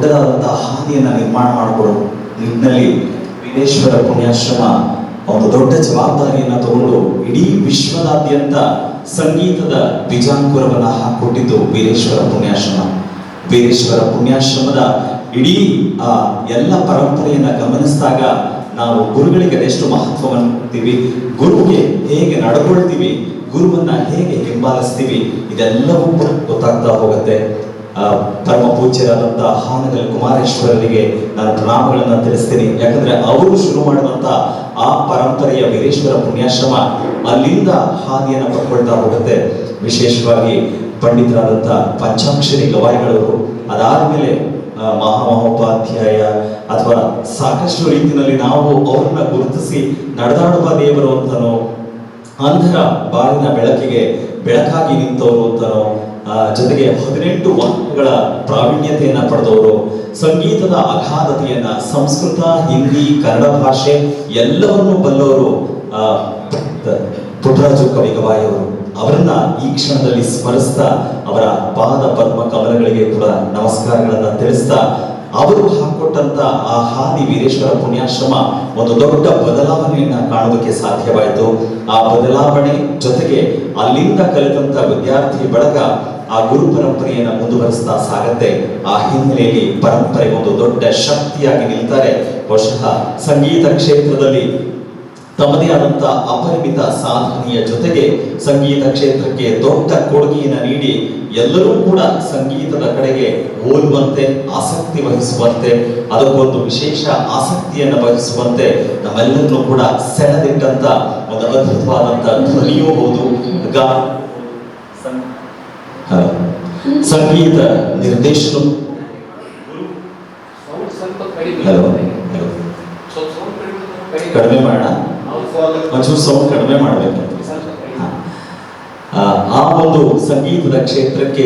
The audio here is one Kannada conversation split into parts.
ದೊಡ್ಡದಾದಂತಹ ಹಾದಿಯನ್ನು ನಿರ್ಮಾಣ ಮಾಡಿಕೊಡೋ ನಿಟ್ಟಿನಲ್ಲಿ ವೀರೇಶ್ವರ ಪುಣ್ಯಾಶ್ರಮ ಒಂದು ದೊಡ್ಡ ಜವಾಬ್ದಾರಿಯನ್ನು ತಗೊಂಡು ಇಡೀ ವಿಶ್ವದಾದ್ಯಂತ ಸಂಗೀತದ ಬೀಜಾಂಕುರವನ್ನು ಹಾಕಿಕೊಟ್ಟಿದ್ದು ವೀರೇಶ್ವರ ಪುಣ್ಯಾಶ್ರಮ. ವೀರೇಶ್ವರ ಪುಣ್ಯಾಶ್ರಮದ ಇಡೀ ಎಲ್ಲ ಪರಂಪರೆಯನ್ನು ಗಮನಿಸಿದಾಗ ನಾವು ಗುರುಗಳಿಗೆ ಅದೆಷ್ಟು ಮಹತ್ವವನ್ನು ಕೊಡ್ತೀವಿ, ಗುರುಗೆ ಹೇಗೆ ನಡ್ಕೊಳ್ತೀವಿ, ಗುರುವನ್ನ ಹೇಗೆ ಹಿಂಬಾಲಿಸ್ತೀವಿ, ಇದೆಲ್ಲವೂ ಕೂಡ ಗೊತ್ತಾಗ್ತಾ ಹೋಗುತ್ತೆ. ಪರಮ ಪೂಜ್ಯರಾದಂತಹ ಹಾನಗಲ್ ಕುಮಾರೇಶ್ವರರಿಗೆ ನಾನು ಪ್ರಣಾಮಗಳನ್ನು ತಿಳಿಸ್ತೀನಿ. ಯಾಕಂದ್ರೆ ಅವರು ಶುರು ಮಾಡಿದಂತ ಆ ಪರಂಪರೆಯ ವೀರೇಶ್ವರ ಪುಣ್ಯಾಶ್ರಮ ಅಲ್ಲಿಂದ ಹಾದಿಯನ್ನು ಪಡ್ಕೊಳ್ತಾ ಹೋಗುತ್ತೆ. ವಿಶೇಷವಾಗಿ ಪಂಡಿತರಾದಂಥ ಪಂಚಾಕ್ಷರಿ ಗವಾಯಿಗಳವರು, ಅದಾದ್ಮೇಲೆ ಮಹಾಮಹೋಪಾಧ್ಯಾಯ ಅಥವಾ ಸಾಕಷ್ಟು ರೀತಿಯಲ್ಲಿ ನಾವು ಅವ್ರನ್ನ ಗುರುತಿಸಿ ನಡೆದಾಡುವ ದೇವರು ಅಂತನೋ, ಅಂಧರ ಬಾಳಿನ ಬೆಳಕಿಗೆ ಬೆಳಕಾಗಿ ನಿಂತವರು ಅಂತನೋ, ಜೊತೆಗೆ 18 ವಾಕ್ಯಗಳ ಪ್ರಾವೀಣ್ಯತೆಯನ್ನ ಪಡೆದವರು, ಸಂಗೀತದ ಅಗಾಧತೆಯನ್ನ ಸಂಸ್ಕೃತ, ಹಿಂದಿ, ಕನ್ನಡ ಭಾಷೆ ಎಲ್ಲವನ್ನೂ ಬಲ್ಲವರು ಪುಟ್ಟರಾಜು ಕವಿ ಗವಾಯಿಯವರು. ಅವರನ್ನ ಈ ಕ್ಷಣದಲ್ಲಿ ಸ್ಮರಿಸ್ತಾ ಅವರ ಪಾದ ಪದ್ಮ ಕಮಲಗಳಿಗೆ ಕೂಡ ನಮಸ್ಕಾರಗಳನ್ನ ತಿಳಿಸ್ತಾ, ಅವರು ಹಾಕೊಟ್ಟಂತ ಆ ಹಾದಿ ವೀರೇಶ್ವರ ಪುಣ್ಯಾಶ್ರಮ ಒಂದು ದೊಡ್ಡ ಬದಲಾವಣೆಯನ್ನ ಕಾಣೋದಕ್ಕೆ ಸಾಧ್ಯವಾಯಿತು. ಆ ಬದಲಾವಣೆ ಜೊತೆಗೆ ಅಲ್ಲಿಂದ ಕಲಿತಂತ ವಿದ್ಯಾರ್ಥಿ ಬಳಗ ಆ ಗುರು ಪರಂಪರೆಯನ್ನ ಮುಂದುವರಿಸ್ತಾ ಸಾಗತ್ತೆ. ಆ ಹಿನ್ನೆಲೆಯಲ್ಲಿ ಪರಂಪರೆ ಒಂದು ದೊಡ್ಡ ಶಕ್ತಿಯಾಗಿ ನಿಲ್ತಾರೆ. ಬಹುಶಃ ಸಂಗೀತ ಕ್ಷೇತ್ರದಲ್ಲಿ ತಮ್ಮದೇ ಆದಂತ ಅಪರಿಮಿತ ಸಾಧನೆಯ ಜೊತೆಗೆ ಸಂಗೀತ ಕ್ಷೇತ್ರಕ್ಕೆ ದೊಡ್ಡ ಕೊಡುಗೆಯನ್ನು ನೀಡಿ ಎಲ್ಲರೂ ಕೂಡ ಸಂಗೀತದ ಕಡೆಗೆ ಹೋಲುವಂತೆ, ಆಸಕ್ತಿ ವಹಿಸುವಂತೆ, ಅದಕ್ಕೊಂದು ವಿಶೇಷ ಆಸಕ್ತಿಯನ್ನು ವಹಿಸುವಂತೆ ನಮ್ಮೆಲ್ಲರನ್ನೂ ಕೂಡ ಸೆಳೆದಿಟ್ಟಂತ ಒಂದು ಅದ್ಭುತವಾದಂತ ಧ್ವನಿಯೂ ಹೌದು. ಸಂಗೀತ ನಿರ್ದೇಶನ ಕಡಿಮೆ ಮಾಡೋಣ, ಒಂಚೂರು ಸೌಂಡ್ ಕಡಿಮೆ ಮಾಡಬೇಕು. ಆ ಒಂದು ಸಂಗೀತದ ಕ್ಷೇತ್ರಕ್ಕೆ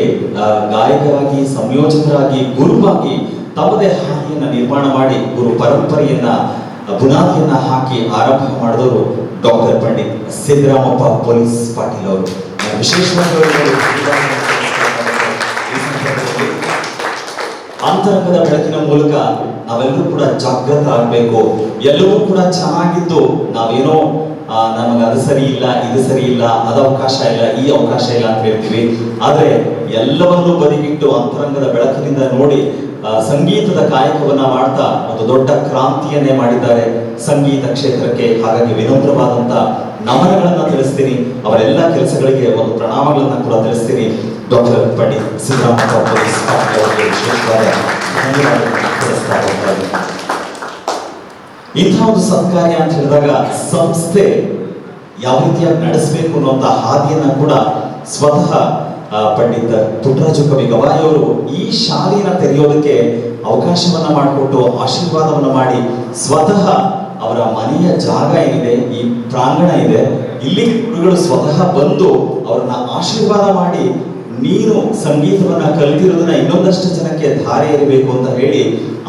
ಗಾಯಕರಾಗಿ, ಸಂಯೋಜಕರಾಗಿ, ಗುರುವಾಗಿ ತಮ್ಮದೇ ಹಾದಿಯನ್ನ ನಿರ್ಮಾಣ ಮಾಡಿ ಗುರು ಪರಂಪರೆಯನ್ನ ಬುನಾದಿಯನ್ನ ಹಾಕಿ ಆರಂಭ ಮಾಡಿದವರು ಡಾಕ್ಟರ್ ಪಂಡಿತ್ ಸಿದ್ದರಾಮಪ್ಪ ಪೊಲೀಸ್ ಪಾಟೀಲ್ ಅವರು. ವಿಶೇಷವಾಗಿ ಅಂತರಂಗದ ಬೆಳಕಿನ ಮೂಲಕ ನಾವೆಲ್ಲರೂ ಕೂಡ ಜಾಗೃತ ಆಗಬೇಕು. ಎಲ್ಲವೂ ಕೂಡ ಚೆನ್ನಾಗಿದ್ದು ನಾವೇನೋ ನಮಗೆ ಅದು ಸರಿ ಇಲ್ಲ, ಇದು ಸರಿ ಇಲ್ಲ, ಅದು ಅವಕಾಶ ಇಲ್ಲ, ಈ ಅವಕಾಶ ಇಲ್ಲ ಅಂತ ಹೇಳ್ತೀವಿ. ಆದ್ರೆ ಎಲ್ಲವನ್ನೂ ಬದಿಗಿಟ್ಟು ಅಂತರಂಗದ ಬೆಳಕಿನಿಂದ ನೋಡಿ ಸಂಗೀತದ ಕಾಯಕವನ್ನ ಮಾಡ್ತಾ ಒಂದು ದೊಡ್ಡ ಕ್ರಾಂತಿಯನ್ನೇ ಮಾಡಿದ್ದಾರೆ ಸಂಗೀತ ಕ್ಷೇತ್ರಕ್ಕೆ. ಹಾಗಾಗಿ ವಿನಮ್ರವಾದಂತ ನಮನಗಳನ್ನ ತಿಳಿಸ್ತೀನಿ, ಅವರೆಲ್ಲ ಕೆಲಸಗಳಿಗೆ ಒಂದು ಪ್ರಣಾಮಗಳನ್ನ ಕೂಡ ತಿಳಿಸ್ತೀನಿ. ಡಾಕ್ಟರ್ ಪಂಡಿತ್ ಸಿದ್ದರಾಮಪ್ಪ ಪೊಲೀಸ್ ಅವರಿಗೆ ವಿಶೇಷವಾದ ಧನ್ಯವಾದಗಳನ್ನು ತಿಳಿಸ್ತಾ ಹೋಗ್ತಾರೆ. ಇಂಥ ಒಂದು ಸತ್ಕಾರ್ಯ ಅಂತ ಹೇಳಿದಾಗ ಸಂಸ್ಥೆ ಯಾವ ರೀತಿಯಾಗಿ ನಡೆಸಬೇಕು ಅನ್ನುವಂಥ ಹಾದಿಯನ್ನ ಕೂಡ ಸ್ವತಃ ಪಂಡಿತ್ ಪುಟ್ಟರಾಜು ಕವಿ ಗವಾಯಿಯವರು ಈ ಶಾಲೆಯನ್ನ ತೆರೆಯೋದಕ್ಕೆ ಅವಕಾಶವನ್ನ ಮಾಡಿಕೊಟ್ಟು ಆಶೀರ್ವಾದವನ್ನ ಮಾಡಿ ಸ್ವತಃ ಅವರ ಮನೆಯ ಜಾಗ ಏನಿದೆ, ಈ ಪ್ರಾಂಗಣ ಇದೆ, ಇಲ್ಲಿ ಗುರುಗಳು ಸ್ವತಃ ಬಂದು ಅವ್ರನ್ನ ಆಶೀರ್ವಾದ ಮಾಡಿ ನೀನು ಸಂಗೀತವನ್ನ ಕಲಿತಿರೋದನ್ನ ಇನ್ನೊಂದಷ್ಟು ಜನಕ್ಕೆ ಧಾರೆ ಇರಬೇಕು ಅಂತ ಹೇಳಿ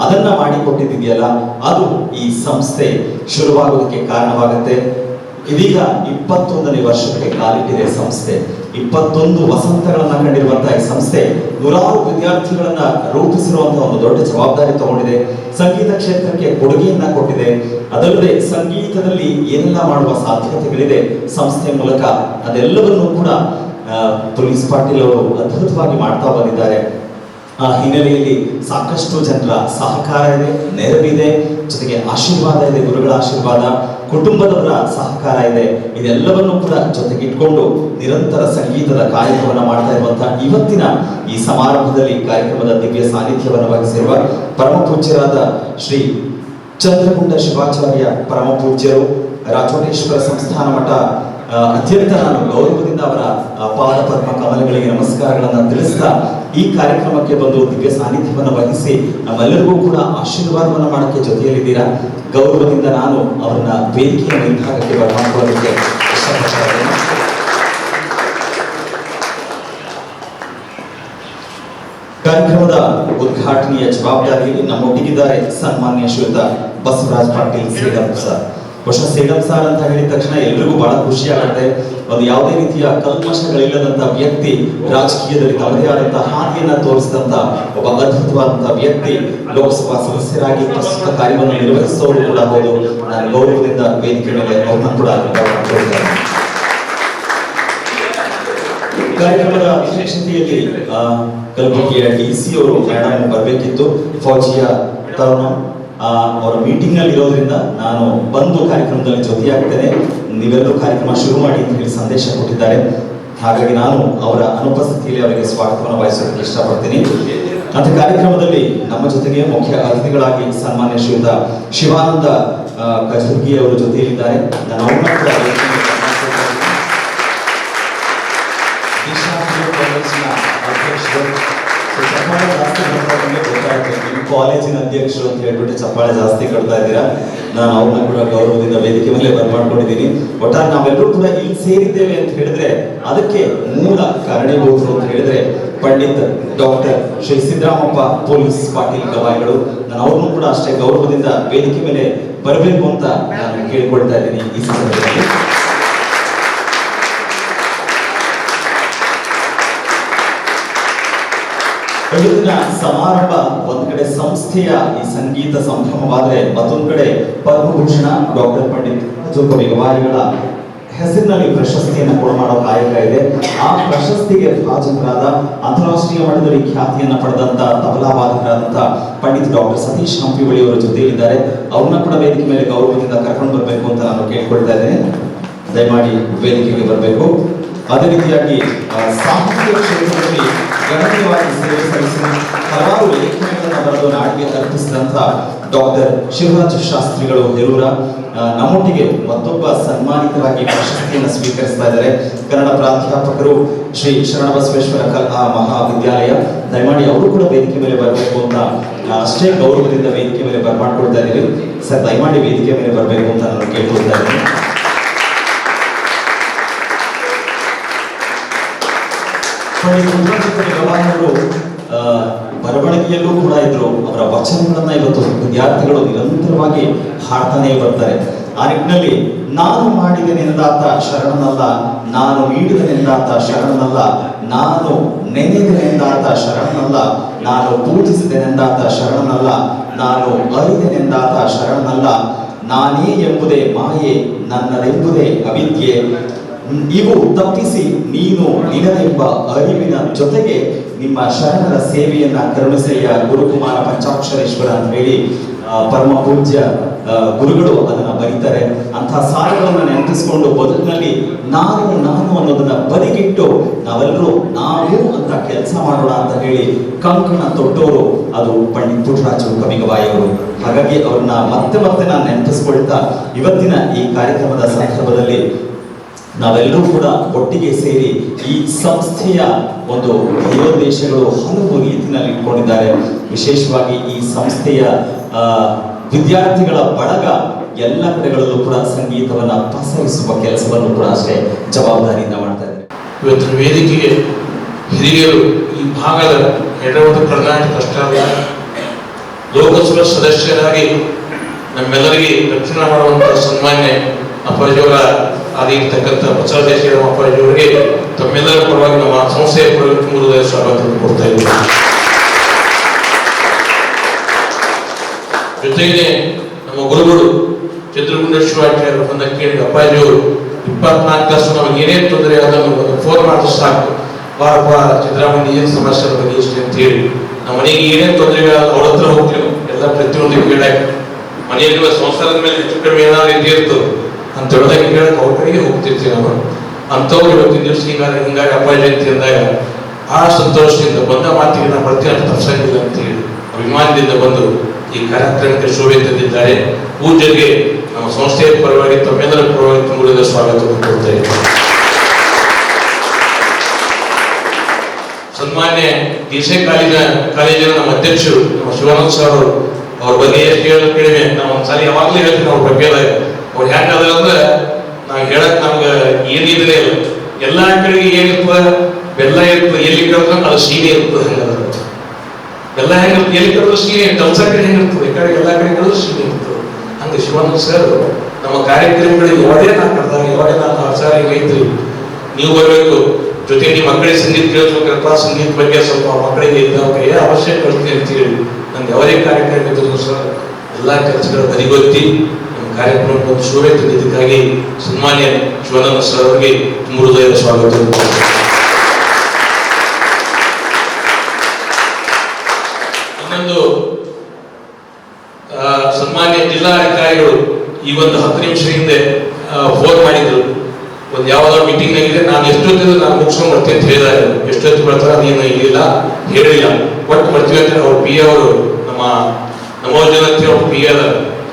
ಅದನ್ನ ಮಾಡಿಕೊಟ್ಟಿದೆಯಲ್ಲ, ಅದು ಈ ಸಂಸ್ಥೆ ಶುರುವಾಗೋದಕ್ಕೆ ಕಾರಣವಾಗುತ್ತೆ. ಇದೀಗ 21ನೇ ವರ್ಷಕ್ಕೆ ಕಾಲಿಟ್ಟಿದೆ ಸಂಸ್ಥೆ. 21 ವಸಂತಗಳನ್ನ ಕಂಡಿರುವಂತಹ ಈ ಸಂಸ್ಥೆ ನೂರಾರು ವಿದ್ಯಾರ್ಥಿಗಳನ್ನ ರೂಪಿಸಿರುವಂತಹ ಒಂದು ದೊಡ್ಡ ಜವಾಬ್ದಾರಿ ತಗೊಂಡಿದೆ. ಸಂಗೀತ ಕ್ಷೇತ್ರಕ್ಕೆ ಕೊಡುಗೆಯನ್ನ ಕೊಟ್ಟಿದೆ. ಅದಲ್ಲದೆ ಸಂಗೀತದಲ್ಲಿ ಏನೆಲ್ಲ ಮಾಡುವ ಸಾಧ್ಯತೆಗಳಿದೆ ಸಂಸ್ಥೆ ಮೂಲಕ, ಅದೆಲ್ಲವನ್ನೂ ಕೂಡ ಪೊಲೀಸ್ ಪಾಟೀಲ್ ಅವರು ಅದ್ಭುತವಾಗಿ ಮಾಡ್ತಾ ಬಂದಿದ್ದಾರೆ. ಆ ಹಿನ್ನೆಲೆಯಲ್ಲಿ ಸಾಕಷ್ಟು ಜನರ ಸಹಕಾರ ಇದೆ, ನೆರವಿದೆ, ಜೊತೆಗೆ ಆಶೀರ್ವಾದ ಇದೆ, ಗುರುಗಳ ಆಶೀರ್ವಾದ, ಕುಟುಂಬದವರ ಸಹಕಾರ ಇದೆ. ಇದೆಲ್ಲವನ್ನೂ ಕೂಡ ಜೊತೆಗೆ ಇಟ್ಕೊಂಡು ನಿರಂತರ ಸಂಗೀತದ ಕಾಯಕವನ್ನು ಮಾಡ್ತಾ ಇರುವಂತಹ ಇವತ್ತಿನ ಈ ಸಮಾರಂಭದಲ್ಲಿ ಕಾರ್ಯಕ್ರಮದ ದಿವ್ಯ ಸಾನ್ನಿಧ್ಯವನ್ನು ವಹಿಸಿರುವ ಪರಮ ಪೂಜ್ಯರಾದ ಶ್ರೀ ಚಂದ್ರಗುಂಡ ಶಿವಾಚಾರ್ಯ ಪರಮ ಪೂಜ್ಯರು, ರಾಜೋಟೇಶ್ವರ ಸಂಸ್ಥಾನ ಮಠ ಅತ್ಯಂತ ನಾನು ಗೌರವದಿಂದ ಅವರ ಪಾದ ಪದ್ಮ ಕಮಲಗಳಿಗೆ ನಮಸ್ಕಾರಗಳನ್ನು ತಿಳಿಸ್ತಾ ಈ ಕಾರ್ಯಕ್ರಮಕ್ಕೆ ಬಂದು ದಿವ್ಯ ಸಾನ್ನಿಧ್ಯವನ್ನು ವಹಿಸಿ ನಮ್ಮೆಲ್ಲರಿಗೂ ಕೂಡ ಆಶೀರ್ವಾದವನ್ನು ಮಾಡೋಕ್ಕೆ ಜೊತೆಯಲ್ಲಿದ್ದೀರಾ. ಗೌರವದಿಂದ ನಾನು ಅವರನ್ನ ವೇದಿಕೆಯ ಮೇಲ್ಭಾಗಕ್ಕೆ ಬರಮಾಡಿಕೊಳ್ಳೋದಕ್ಕೆ ಇಷ್ಟಪಡ್ತೇನೆ. ಕಾರ್ಯಕ್ರಮದ ಉದ್ಘಾಟನೆಯ ಜವಾಬ್ದಾರಿಯಲ್ಲಿ ನಮ್ಮೊಟ್ಟಿಗಿದ್ದಾರೆ ಸನ್ಮಾನ್ಯ ಶ್ರೀಯುತ ಬಸವರಾಜ್ ಪಾಟೀಲ್ ಸೇಡಂ ಸರ್. ಬಹುಶಃ ಸೇಡಂ ಸರ್ ಅಂತ ಹೇಳಿದ ತಕ್ಷಣ ಎಲ್ರಿಗೂ ಬಹಳ ಖುಷಿ ಆಗುತ್ತೆ. ಒಂದು ಯಾವುದೇ ರೀತಿಯ ಕಲ್ಮಶಗಳಿಲ್ಲದಂತ ವ್ಯಕ್ತಿ, ರಾಜಕೀಯದಲ್ಲಿ ತಮ್ಮದೇ ಆದಂತಹ ಹಾದಿಯನ್ನ ತೋರಿಸಿದಂತ ಒಬ್ಬ ಅದ್ಭುತವಾದಂತಹ ವ್ಯಕ್ತಿ, ಲೋಕಸಭಾ ಸದಸ್ಯರಾಗಿ ಪ್ರಸ್ತುತ ಕಾರ್ಯವನ್ನು ನಿರ್ವಹಿಸುವವರು ಕೂಡ ಹೌದು. ನಾನು ಗೌರವದಿಂದ ವೇದಿಕೆ ಮೇಲೆ ಅವ್ರನ್ನ ಕೂಡ ಕಾರ್ಯಕ್ರಮದ ವಿಶೇಷತೆಯಲ್ಲಿ ಕಲಬುರಗಿಯ DC ಅವರು ಮೇಡಮ್ ಬರಬೇಕಿತ್ತು. ಫೌಜಿಯಾ ತರುಣ ಅವರ ಮೀಟಿಂಗ್ ನಲ್ಲಿ ಇರೋದ್ರಿಂದ ನಾನು ಬಂದು ಕಾರ್ಯಕ್ರಮದಲ್ಲಿ ಜೊತೆಯಾಗ್ತೇನೆ, ನೀವೆಲ್ಲರೂ ಕಾರ್ಯಕ್ರಮ ಶುರು ಮಾಡಿ ಅಂತ ಹೇಳಿ ಸಂದೇಶ ಕೊಟ್ಟಿದ್ದಾರೆ. ಹಾಗಾಗಿ ನಾನು ಅವರ ಅನುಪಸ್ಥಿತಿಯಲ್ಲಿ ಅವರಿಗೆ ಸ್ವಾಗತವನ್ನು ವಹಿಸೋದಕ್ಕೆ ಇಷ್ಟಪಡ್ತೀನಿ. ಅಂತ ಕಾರ್ಯಕ್ರಮದಲ್ಲಿ ನಮ್ಮ ಜೊತೆಗೆ ಮುಖ್ಯ ಅತಿಥಿಗಳಾಗಿ ಸನ್ಮಾನ್ಯ ಶ್ರೀಯುತ ಶಿವಾನಂದ ಕಜುರ್ಗಿ ಅವರು ಜೊತೆಯಲ್ಲಿದ್ದಾರೆ. ನಾನು ಕಾಲೇಜಿನ ಅಧ್ಯಕ್ಷರು ಅಂತ ಹೇಳ್ಬಿಟ್ಟು ಚಪ್ಪಾಳೆ ಜಾಸ್ತಿ ಕಟ್ತಾ ಇದ್ದೀರಾ. ನಾನು ಅವ್ರನ್ನ ಕೂಡ ಗೌರವದಿಂದ ವೇದಿಕೆ ಮೇಲೆ ಬರ್ಮಾಡ್ಕೊಂಡಿದ್ದೀನಿ. ಒಟ್ಟಾರೆ ನಾವೆಲ್ಲರೂ ಕೂಡ ಇಲ್ಲಿ ಸೇರಿದ್ದೇವೆ ಅಂತ ಹೇಳಿದ್ರೆ ಅದಕ್ಕೆ ಮೂಲ ಕಾರಣೀಭೂತರು ಅಂತ ಹೇಳಿದ್ರೆ ಪಂಡಿತ್ ಡಾಕ್ಟರ್ ಶ್ರೀ ಸಿದ್ದರಾಮಪ್ಪ ಪೊಲೀಸ್ ಪಾಟೀಲ್ ಗವಾಯಿಗಳು. ನಾನು ಅವ್ರನ್ನೂ ಕೂಡ ಅಷ್ಟೇ ಗೌರವದಿಂದ ವೇದಿಕೆ ಮೇಲೆ ಬರಬೇಕು ಅಂತ ನಾನು ಕೇಳ್ಕೊಳ್ತಾ ಇದ್ದೀನಿ ಈ ಸಂದರ್ಭದಲ್ಲಿ. ಇವತ್ತಿನ ಸಮಾರಂಭ ಒಂದ್ ಕಡೆ ಸಂಸ್ಥೆಯ ಈ ಸಂಗೀತ ಸಂಭ್ರಮವಾದ್ರೆ ಮತ್ತೊಂದು ಕಡೆ ಪದ್ಮಭೂಷಣ ಡಾಕ್ಟರ್ ಪಂಡಿತ್ ಜೋಕವಿ ಗವಾಯಿಗಳ ಹೆಸರಿನಲ್ಲಿ ಪ್ರಶಸ್ತಿಯನ್ನು ಕೊಡಮಾಡೋ ಕಾಯಕ ಇದೆ. ಆ ಪ್ರಶಸ್ತಿಗೆ ಭಾಜಕರಾದ ಅಂತಾರಾಷ್ಟ್ರೀಯ ಮಟ್ಟದಲ್ಲಿ ಖ್ಯಾತಿಯನ್ನ ಪಡೆದಂತ ತಬಲಾ ವಾದಕರಾದಂತ ಪಂಡಿತ್ ಡಾಕ್ಟರ್ ಸತೀಶ್ ಹಂಪಿವಳಿ ಅವರ ಜೊತೆಯಲ್ಲಿದ್ದಾರೆ. ಅವ್ರನ್ನ ಕೂಡ ವೇದಿಕೆ ಮೇಲೆ ಗೌರವದಿಂದ ಕರ್ಕೊಂಡು ಬರಬೇಕು ಅಂತ ನಾನು ಕೇಳ್ಕೊಳ್ತಾ ಇದ್ದೇನೆ. ದಯಮಾಡಿ ವೇದಿಕೆಗೆ ಬರಬೇಕು. ಅದೇ ರೀತಿಯಾಗಿ ಸಾಹಿತ್ಯ ಕ್ಷೇತ್ರದಲ್ಲಿ ಗಣನೀಯವಾಗಿ ಸೇವೆ ಸಲ್ಲಿಸಿದ ಹಲವಾರು ಲೇಖನಗಳನ್ನು ಬರೆದು ನಾಡಿಗೆ ಅರ್ಪಿಸಿದಂತ ಡಾಕ್ಟರ್ ಶಿವರಾಜ್ ಶಾಸ್ತ್ರಿಗಳು ಹೇಳೂರ ನಮ್ಮೊಟ್ಟಿಗೆ ಮತ್ತೊಬ್ಬ ಸನ್ಮಾನಿತರಾಗಿ ಪ್ರಶಸ್ತಿಯನ್ನು ಸ್ವೀಕರಿಸ್ತಾ ಇದ್ದಾರೆ. ಕನ್ನಡ ಪ್ರಾಧ್ಯಾಪಕರು ಶ್ರೀ ಶರಣಬಸವೇಶ್ವರ ಕಲಾ ಮಹಾವಿದ್ಯಾಲಯ. ದಯಮಾಡಿ ಅವರು ಕೂಡ ವೇದಿಕೆ ಮೇಲೆ ಬರಬೇಕು ಅಂತ ಅಷ್ಟೇ ಗೌರವದಿಂದ ವೇದಿಕೆ ಮೇಲೆ ಬರ್ಮಾಡ್ಕೊಳ್ತಾ ಇದ್ದೀವಿ. ಸರ್ ದಯಮಾಡಿ ವೇದಿಕೆ ಮೇಲೆ ಬರಬೇಕು ಅಂತ ನಾನು ಕೇಳ್ಕೊಳ್ತಾ ಇದ್ದೀನಿ. ಅವರು ಬರವಣಿಗೆಯಲ್ಲೂ ಕೂಡ ಇದ್ರು. ಅವರ ವಚನಗಳನ್ನ ಇವತ್ತು ವಿದ್ಯಾರ್ಥಿಗಳು ನಿರಂತರವಾಗಿ ಹಾಡ್ತಾನೆ ಬರ್ತಾರೆ. ಆ ನಿಟ್ಟಿನಲ್ಲಿ ನಾನು ಮಾಡಿದನೆಂದಾತ ಶರಣನಲ್ಲ, ನಾನು ನೀಡಿದನೆಂದಾತ ಶರಣನಲ್ಲ, ನಾನು ನೆನೆದನೆಂದಾತ ಶರಣನಲ್ಲ, ನಾನು ಪೂಜಿಸಿದೆನೆಂದಾತ ಶರಣನಲ್ಲ, ನಾನು ಅರಿದೆನೆಂದಾತ ಶರಣನಲ್ಲ, ನಾನೇ ಎಂಬುದೇ ಮಾಯೆ, ನನ್ನದೆಂಬುದೇ ಅವಿದ್ಯೆ, ಇವು ತಪ್ಪಿಸಿ ನೀನು ನಿನನೆಂಬ ಅರಿವಿನ ಜೊತೆಗೆ ನಿಮ್ಮ ಶರಣರ ಸೇವೆಯನ್ನ ಕರುಣಿಸೆಯ ಗುರುಕುಮಾರ ಪಂಚಾಕ್ಷರೇಶ್ವರ ಅಂತ ಹೇಳಿ ಪರಮ ಪೂಜ್ಯ ಗುರುಗಳು ಅದನ್ನ ಬರೀತಾರೆ. ಅಂತಹ ಸಾಲಗಳನ್ನು ನೆನಪಿಸಿಕೊಂಡು ಬದುಕಿನಲ್ಲಿ ನಾನು ಅನ್ನೋದನ್ನ ಬದಿಗಿಟ್ಟು ನಾವೆಲ್ಲರೂ ನಾವು ಅಂತ ಕೆಲಸ ಮಾಡೋಣ ಅಂತ ಹೇಳಿ ಕಂಕಣ ತೊಟ್ಟವರು ಅದು ಪಂಡಿತ್ ಪುಟ್ಟರಾಜು ಕವಿಗವಾಯಿ ಅವರು. ಹಾಗಾಗಿ ಅವ್ರನ್ನ ಮತ್ತೆ ಮತ್ತೆ ನಾನು ನೆನಪಿಸ್ಕೊಳ್ತಾ ಇವತ್ತಿನ ಈ ಕಾರ್ಯಕ್ರಮದ ಸಂದರ್ಭದಲ್ಲಿ ನಾವೆಲ್ಲರೂ ಕೂಡ ಒಟ್ಟಿಗೆ ಸೇರಿ ಈ ಸಂಸ್ಥೆಯ ಒಂದು ಧ್ಯೇಯೋದ್ದೇಶಗಳು ಹಲವು ರೀತಿಯಲ್ಲಿ ಇಟ್ಕೊಂಡಿದ್ದಾರೆ. ವಿಶೇಷವಾಗಿ ಈ ಸಂಸ್ಥೆಯ ವಿದ್ಯಾರ್ಥಿಗಳ ಬಳಗ ಎಲ್ಲ ಕಡೆಗಳಲ್ಲೂ ಕೂಡ ಸಂಗೀತವನ್ನ ಪಸರಿಸುವ ಕೆಲಸವನ್ನು ಕೂಡ ಅಷ್ಟೇ ಜವಾಬ್ದಾರಿಯಿಂದ ಮಾಡ್ತಾ ಇದ್ದಾರೆ. ಇವತ್ತಿನ ವೇದಿಕೆಗೆ ಹಿರಿಯರು ಈ ಭಾಗದ ಎಡವದು ಕರ್ನಾಟಕ ಅಷ್ಟೇ ಅಲ್ಲ, ಲೋಕಸಭಾ ಸದಸ್ಯರಾಗಿ ನಮ್ಮೆಲ್ಲರಿಗೆ ರಕ್ಷಣೆ ಮಾಡುವಂತಹ ಸನ್ಮಾನ್ಯ ಅಪ್ಪಾಜಿಯವರ ಆಗಿರ್ತಕ್ಕಂಥ ಬಸವದೇಶ ಅಪ್ಪಾಜಿಯವರಿಗೆ ತಮ್ಮೆಲ್ಲರ ಪರವಾಗಿ ನಮ್ಮ ಸಂಸ್ಥೆಯ ಪರವಾಗಿ ಸ್ವಾಗತ ಕೊಡ್ತಾ ಇದ್ದೀವಿ. ಜೊತೆಗೆ ನಮ್ಮ ಗುರುಗಳು ಚಂದ್ರಗುಂಡ ಶಿವಾಚಾರ್ಯರು ಬಂದ ಕೇಳಿ ಅಪ್ಪಾಜಿಯವರು 24 ತಾಸು ನಮಗೆ ಏನೇನು ತೊಂದರೆ ಅದನ್ನು ಫೋನ್ ಮಾಡಿದ್ರೆ ಸಾಕು, ಬಾರಪ್ಪ ಸಿದ್ದರಾಮಯ್ಯ ಏನ್ ಸಮಸ್ಯೆ ಬಗ್ಗೆ ಇಷ್ಟ ಅಂತ ಹೇಳಿ ನಮ್ಮ ಮನೆಗೆ ಏನೇನು ತೊಂದರೆ ಅವ್ರ ಹತ್ರ ಹೋಗ್ತೀವಿ ಎಲ್ಲ ಪ್ರತಿಯೊಂದು ಕೇಳಾಕ ಮನೆಯಲ್ಲಿರುವ ಸಂಸಾರದ ಮೇಲೆ ಹೆಚ್ಚು ಕಡಿಮೆ ಏನಾದ್ರು ಇದಿರ್ತು ಅಂತ ಹೇಳಿದಾಗ ಕೇಳಕ್ಕೆ ಅವ್ರ ಕಡೆಗೆ ಹೋಗ್ತಿರ್ತೀವಿ ನಾವು. ಅಂಥವ್ರು ಇವತ್ತಿನ ದಿವಸ ಹಿಂಗಾಗಿ ಅಪ್ಪಾಜಿ ಜಯಂತಿ ಅಂದಾಗ ಆ ಸಂತೋಷದಿಂದ ಬಂದ ಮಾತಿಗೆ ನಾವು ಬರ್ತೀವಿ ಅಂತ ತಪ್ಪಿಸಂಗಿಲ್ಲ ಅಂತೇಳಿ ಅಭಿಮಾನದಿಂದ ಬಂದು ಈ ಕಾರ್ಯಕ್ರಮಕ್ಕೆ ಶೋಭೆ ತಂದಿದ್ದಾರೆ. ಪೂಜೆಗೆ ನಮ್ಮ ಸಂಸ್ಥೆಯ ಪರವಾಗಿ ತಮ್ಮೆಲ್ಲರ ಪರವಾಗಿ ತುಂಬಿದ ಸ್ವಾಗತ ಕೊಡ್ತಾ ಇದ್ದಾರೆ. ಸನ್ಮಾನ್ಯ ಡಿಸೆ ಕಾಲೇಜಿನ ನಮ್ಮ ಅಧ್ಯಕ್ಷರು ನಮ್ಮ ಶಿವಾನಂದ ಸರ್ ಅವ್ರ ಬಗ್ಗೆ ಎಷ್ಟು ಹೇಳೋದು ಕಡಿಮೆ. ನಾವು ಒಂದ್ಸಲ ಯಾವಾಗಲೂ ಹೇಳ್ತೀವಿ ಅವ್ರ ಬಗ್ಗೆ. ಅವ್ರು ಹೆಂಗದ ಅಂದ್ರೆ ನಾವು ಹೇಳಕ್ ನಮ್ಗೆ ಏನಿದ್ರೆ ಇಲ್ಲ, ಎಲ್ಲಾ ಕಡೆಗೆ ಏನಿರ್ತದ ಬೆಲ್ಲ ಇರ್ತದೆ, ಎಲ್ಲಿ ಕರೆದ್ರೆ ಅದು ಸೀನೆ ಇರ್ತದೆ. ಹಂಗದ ಎಲ್ಲ ಹೆಂಗಿರ್ತದೆ, ಎಲ್ಲಿ ಕರೆದ್ರೆ ಸೀನೆ, ಕೆಲಸ ಕಡೆ ಹೆಂಗಿರ್ತದೆ, ಈ ಕಡೆ ಎಲ್ಲಾ ಕಡೆ ಕರೆದ್ರೆ ಸೀನೆ ಇರ್ತದೆ. ಹಂಗೆ ಶಿವಾನಂದ ಸರ್ ನಮ್ಮ ಕಾರ್ಯಕ್ರಮಗಳಿಗೆ ಯಾವದೇ ನಾ ಕರೆದಾಗ ಯಾವಾಗ ನಾನು ಆಚಾರ ಐತ್ರಿ ನೀವು ಬರಬೇಕು. ಜೊತೆ ನಿಮ್ಮ ಮಕ್ಕಳಿಗೆ ಸಂಗೀತ ಕೇಳಿಸ್ಬೇಕಪ್ಪ, ಸಂಗೀತ ಬಗ್ಗೆ ಸ್ವಲ್ಪ ಮಕ್ಕಳಿಗೆ ಕೈಯ ಅವಶ್ಯ ಕಳಿಸ್ತೀನಿ ಅಂತ ಹೇಳಿ ನಂಗೆ ಯಾವುದೇ ಕಾರ್ಯಕ್ರಮ ಇದ್ದರೂ ಸಹ ಎಲ್ಲ ಕೆಲಸಗಳ ಬದಿಗೊತ್ತಿ ನಮ್ಮ ಕಾರ್ಯಕ್ರಮಕ್ಕೆ ಒಂದು ಶೋಭೆ ತಂದಿದ್ದಕ್ಕಾಗಿ ಸನ್ಮಾನ್ಯ ಶಿವಾನಂದ ಸರ್ ಅವರಿಗೆ ತುಂಬ ಹೃದಯದ ಸ್ವಾಗತ. ಇನ್ನೊಂದು ಸನ್ಮಾನ್ಯ ಜಿಲ್ಲಾಧಿಕಾರಿಗಳು ಈ ಒಂದು 10 ನಿಮಿಷ ಹಿಂದೆ ಫೋನ್ ಮಾಡಿದ್ರು. ಒಂದು ಯಾವ್ದೋ ಮೀಟಿಂಗ್ ಆಗಿದೆ, ನಾನು ಎಷ್ಟೊತ್ತಿದ್ರು ನಾನು ಮುಗಿಸ್ಕೊಂಡು ಬರ್ತೀನಿ ಅಂತ ಹೇಳಿದ್ದಾರೆ. ಎಷ್ಟೊತ್ತು ಬರ್ತಾರೆ ಅದೇನು ಇರಲಿಲ್ಲ, ಹೇಳಿಲ್ಲ, ಒಟ್ಟು ಬರ್ತೀವಿ ಅಂತ ಅವ್ರ ಪಿ ಅವರು ನಮ್ಮ ನಮೋಜನತೆ ಅವ್ರ ಪಿ ಅದ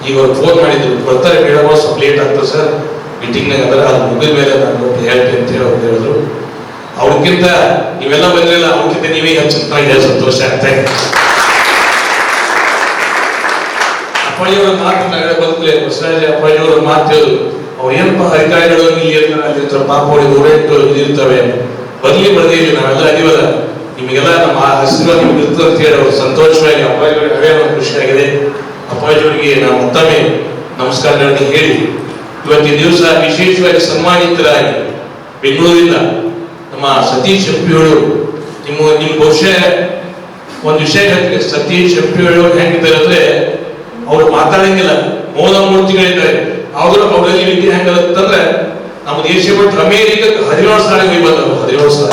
ಈಗ ಅವ್ರು ಫೋನ್ ಮಾಡಿದ್ರು, ಬರ್ತಾರೆ ಮೇಡಮ್ ಸ್ವಲ್ಪ ಲೇಟ್ ಆಗ್ತದೆ ಸರ್ ಮೀಟಿಂಗ್ನಾಗ ಅಂದ್ರೆ ಅದು ಮುಗಿದ ಮೇಲೆ ನಾನು ಹೇಳ್ತೀನಿ ಅಂತ ಹೇಳಿ ಅವ್ರು ಹೇಳಿದ್ರು. ಅವ್ರಿಗಿಂತ ನೀವೆಲ್ಲ ಬಂದಿರಲಿಲ್ಲ, ಅವ್ರಿಗಿಂತ ನೀವೇ ಹೆಚ್ಚು ಸಂತೋಷ ಆಗ್ತಾ ಇದೆ. ಅಪ್ಪಾಜಿಯವರ ಮಾತು ನಾಳೆ ಬಂದ್ಲೆ ಬಸವರಾಜ ಅಪ್ಪಾಜಿಯವರ ಮಾತು ಅವ್ರು ಏನಪ್ಪ ಅಧಿಕಾರಿಗಳು ಇಲ್ಲಿ ಅಲ್ಲಿರ್ತಾರೆ, ಪಾಪ ಅವ್ರಿಗೆ ಓಡಾಟು ಇರ್ತವೆ, ಬರ್ಲಿ ಬರ್ದೇ ಇಲ್ಲ ನಾವೆಲ್ಲ ಅದೀವಲ್ಲ, ನಿಮಗೆಲ್ಲ ನಮ್ಮ ಆಶೀರ್ವಾದ ನಿಮ್ಗೆ ಇರ್ತದೆ ಅಂತ ಹೇಳಿ ಅವ್ರು ಸಂತೋಷವಾಗಿ ಅಪ್ಪಾಜಿಯವರಿಗೆ ಅವೇ ಒಂದು ಖುಷಿಯಾಗಿದೆ. ಅಪ್ಪಾಜಿಯವರಿಗೆ ನಾವು ಮತ್ತೊಮ್ಮೆ ನಮಸ್ಕಾರಗಳನ್ನು ಹೇಳಿ ಇವತ್ತಿನ ದಿವಸ ವಿಶೇಷವಾಗಿ ಸನ್ಮಾನಿತರಾಗಿ ಬೆಂಗಳೂರಿಂದ ನಮ್ಮ ಸತೀಶ್ ಶೆಟ್ಟಿಯವರು ನಿಮ್ಮ ಬಹುಶಃ ಒಂದು ವಿಷಯ ಹೇಳ್ತೀನಿ. ಸತೀಶ್ ಶೆಟ್ಟಿಯವರು ಹೆಂಗಿದ್ದಾರೆ ಅಂದ್ರೆ ಅವ್ರು ಮಾತಾಡಂಗಿಲ್ಲ, ಮೌನ ಮೂರ್ತಿಗಳಿದ್ದಾರೆ. ಆದ್ರೂ ಅವರಲ್ಲಿ ವಿದ್ಯೆ ಹೆಂಗಂತಂದ್ರೆ ನಮ್ಮ ದೇಶ ಬಿಟ್ಟು ಅಮೇರಿಕಕ್ಕೆ 17 ಸಾಲ ಹೋಗಿ ಬಂದರು, 17 ಸಾಲ.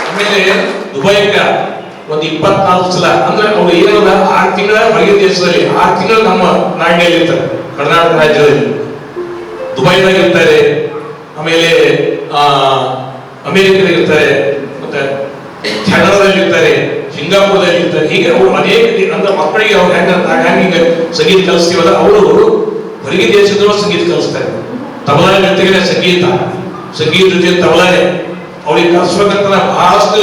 ಆಮೇಲೆ ದುಬೈಗ ಒಂದು 24 ಸಲ. ಅಂದ್ರೆ ಅವ್ರು ಏನಲ್ಲ 6 ತಿಂಗಳ ಹೊರಗಿನ ದೇಶದಲ್ಲಿ, 6 ತಿಂಗಳು ನಮ್ಮ ನಾಡಿನಲ್ಲಿ ಇರ್ತಾರೆ, ಕರ್ನಾಟಕ ರಾಜ್ಯದಲ್ಲಿ ದುಬೈದಾಗ ಇರ್ತಾರೆ, ಆಮೇಲೆ ಅಮೇರಿಕದಲ್ಲಿ ಇರ್ತಾರೆ, ಮತ್ತೆ ಕೆನಡಾದಲ್ಲಿ ಇರ್ತಾರೆ, ಸಿಂಗಾಪುರದಲ್ಲಿ ಇರ್ತಾರೆ. ಹೀಗೆ ಅವರು ಅನೇಕ ಅಂದ್ರೆ ಮಕ್ಕಳಿಗೆ ಅವ್ರು ಹೆಂಗೆ ಸಂಗೀತ ಕಲಿಸ್ತೀವಲ್ಲ, ಅವರು ಹೊರಗೆ ದೇಶದವರು ಸಂಗೀತ ಕಲಿಸ್ತಾರೆ. ತಬಲಾ ಜೊತೆಗೆ ಸಂಗೀತ ಜೊತೆ ತಬಲಾನೆ ಅವ್ರಿಗೆ ಕಲಿಸ್ಬೇಕಂತ ಬಹಳಷ್ಟು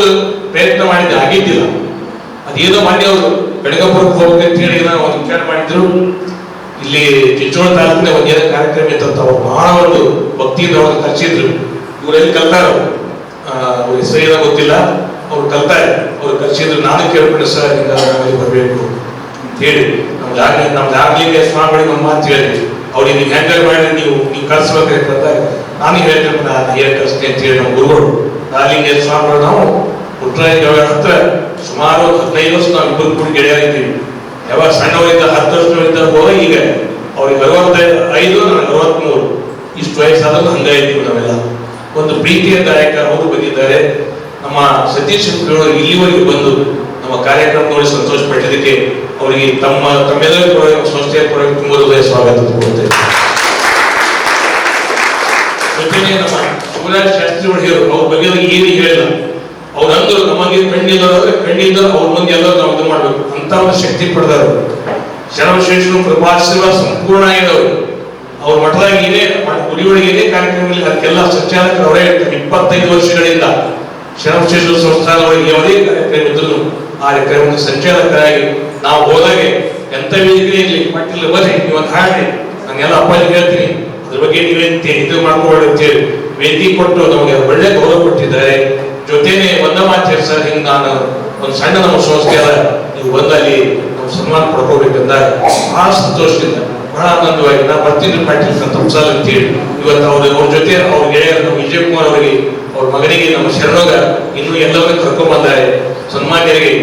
ಪ್ರಯತ್ನ ಮಾಡಿದ್ದೆ, ಆಗಿದ್ದಿಲ್ಲ. ಅದೇನೋ ಮಾಡಿ ಅವರು ಬೆಳಗಾಪುರಕ್ಕೆ ಹೋಗ್ಬೇಕಂತ ಹೇಳಿ ನಾವು ಒಂದು ವಿಚಾರ ಮಾಡಿದ್ರು. ಇಲ್ಲಿ ಚಿಂಚೋಳ ತಾಲೂಕಿನ ಒಂದು ಏನೋ ಕಾರ್ಯಕ್ರಮ ಇತ್ತಂತ ಅವ್ರು ಬಹಳ ಒಂದು ಭಕ್ತಿಯಿಂದ ಅವ್ರನ್ನ ಕಲಿಸಿದ್ರು. ಇವರೆಲ್ಲಿ ಕಲ್ತಾರ ಅವ್ರ ಹೆಸರೇನೋ ಗೊತ್ತಿಲ್ಲ, ಅವ್ರು ಕಲ್ತಾರೆ, ಅವ್ರು ಕಲಿಸಿದ್ರು. ನಾನು ಕೇಳ್ಕೊಂಡೆ ಸರ್ ಹಿಂಗ ನಮ್ಮಲ್ಲಿ ಬರಬೇಕು ಅಂತ ಹೇಳಿ ನಮ್ಮ ಜಾಗಲಿಂಗ ಸ್ವಾಮಿಗಳಿಗೆ ಒಂದು ಮಾತು ಹೇಳಿದ್ವಿ. ಅವ್ರಿಗೆ ನೀವು ಹೆಂಗ ಮಾಡಿ ನೀವು ಕಲಿಸ್ಬೇಕಂತ ನಾನು ಹೇಳ್ತೇನೆ, ನಾನು ಹೇಳಿ ಕಲಿಸ್ತೀನಿ ಅಂತ ಹೇಳಿ ನಮ್ಮ ಗುರುಗಳು ಜಾಗಲಿಂಗ ಸ್ವಾಮಿಗಳು ನಾವು ಪುಟ್ಟರಾಯ ಹತ್ರ ಸುಮಾರು 15 ವರ್ಷ ನಾವು ಇಬ್ಬರು ಕೂಡಿ ಗೆಳೆಯಾಗಿದ್ದೀವಿ. ಯಾವಾಗ ಸಣ್ಣವರಿಂದ 10 ವರ್ಷಗಳಿಂದ ಹೋದ ಈಗ ಅವ್ರಿಗೆ 65, ನನಗೆ 63, ಇಷ್ಟು ವಯಸ್ಸಾದ್ರೂ ಹಂಗ ಇದ್ದೀವಿ ನಾವೆಲ್ಲ. ಒಂದು ಪ್ರೀತಿಯ ದಾಯಕ ಅವರು ಬಂದಿದ್ದಾರೆ. ನಮ್ಮ ಸತೀಶ್ ಶೆಟ್ಟಿಯವರು ಇಲ್ಲಿವರೆಗೆ ಬಂದು ನಮ್ಮ ಕಾರ್ಯಕ್ರಮ ನೋಡಿ ಸಂತೋಷ ಪಟ್ಟಿದ್ದಕ್ಕೆ ಅವರಿಗೆ ತಮ್ಮೆಲ್ಲರ ಸಂಸ್ಥೆಯ ಪರವಾಗಿ ತುಂಬ ಹೃದಯ ಸ್ವಾಗತ ಕೊಡ್ತೇವೆ. ಜೊತೆಗೆ ನಮ್ಮ ಶಿವರಾಜ್ ಶಾಸ್ತ್ರಿಗಳು ಹೇಳೋರು ಅವ್ರ ಬಗ್ಗೆ ಏನು ಹೇಳಿಲ್ಲ. ಅವ್ರು ಅಂದ್ರು ನಮಗೆ ಕಣ್ಣಿಂದ ಅವ್ರ ಮುಂದೆ ಎಲ್ಲರೂ ನಾವು ಇದು ಮಾಡ್ಬೇಕು ಅಂತ ಒಂದು ಶಕ್ತಿ ಪಡೆದವರು. ಶರವಶೇಷರು ಕೃಪಾಶೀರ್ವಾದ ಸಂಪೂರ್ಣ ಆಗಿದವರು. ಅವ್ರ ಮಠದಾಗ ಏನೇ ಗುಡಿಯೊಳಗೆ ಏನೇ ಕಾರ್ಯಕ್ರಮದಲ್ಲಿ ಅದಕ್ಕೆಲ್ಲ ಸಂಚಾಲಕರು ಅವರೇ ಇರ್ತಾರೆ. 25 ವರ್ಷಗಳಿಂದ ಶರವಶೇಷ ಸಂಸ್ಥಾನಗಳಿಗೆ ಯಾವುದೇ ಕಾರ್ಯಕ್ರಮ ಇದ್ರು ಆ ಕಾರ್ಯಕ್ರಮದ ಸಂಚಾಲಕರಾಗಿ ನಾವು ಹೋದಾಗೆ ಎಂತ ವೇದಿಕೆ ಇರಲಿ ಮಟ್ಟಿಲ್ಲ ಬರ್ರಿ ನೀವೊಂದು ಹಾಡ್ರಿ, ನಾನೆಲ್ಲ ಅಪ್ಪಾಜಿ ಹೇಳ್ತೀನಿ, ಅದ್ರ ಬಗ್ಗೆ ನೀವೇಂತ ಇದು ಮಾಡ್ಕೊಳ್ಳಿ ಅಂತೇಳಿ ವೇದಿಕೆ ಕೊಟ್ಟು ನಮಗೆ ಒಳ್ಳೆ ಗೌರವ ಕೊಟ್ಟಿದ್ದಾರೆ. ಜೊತೆನೆ ಒಂದ ಮಾತು ಸರ್, ಹಿಂಗೆ ನಾನು ಒಂದು ಸಣ್ಣ ನಮ್ಮ ಸಂಸ್ಥೆ ಅದ, ನೀವು ಬಂದಲ್ಲಿ ನಾವು ಸನ್ಮಾನ ಪಡ್ಕೋಬೇಕಂದಾಗ ಬಹಳ ಸಂತೋಷದಿಂದ ಬಹಳ ಆನಂದವಾಗಿ ನಾ ಬರ್ತೀನಿ ಪಾಟೀಲ್ ಅಂತ ಉತ್ಸಾಹ ಅಂತೇಳಿ ಇವತ್ತು ಅವ್ರ ಜೊತೆ ಅವ್ರ ಗೆಳೆಯರು ನಮ್ಮ ವಿಜಯ್ ಕುಮಾರ್ ಅವರಿಗೆ, ಅವ್ರ ಮಗನಿಗೆ ನಮ್ಮ ಶರಣೋಗ ಇನ್ನೂ ಎಲ್ಲವನ್ನೂ ಕರ್ಕೊಂಡ್ ಬಂದ್ದಾರೆ. ಸನ್ಮಾನ್ಯರಿಗೆ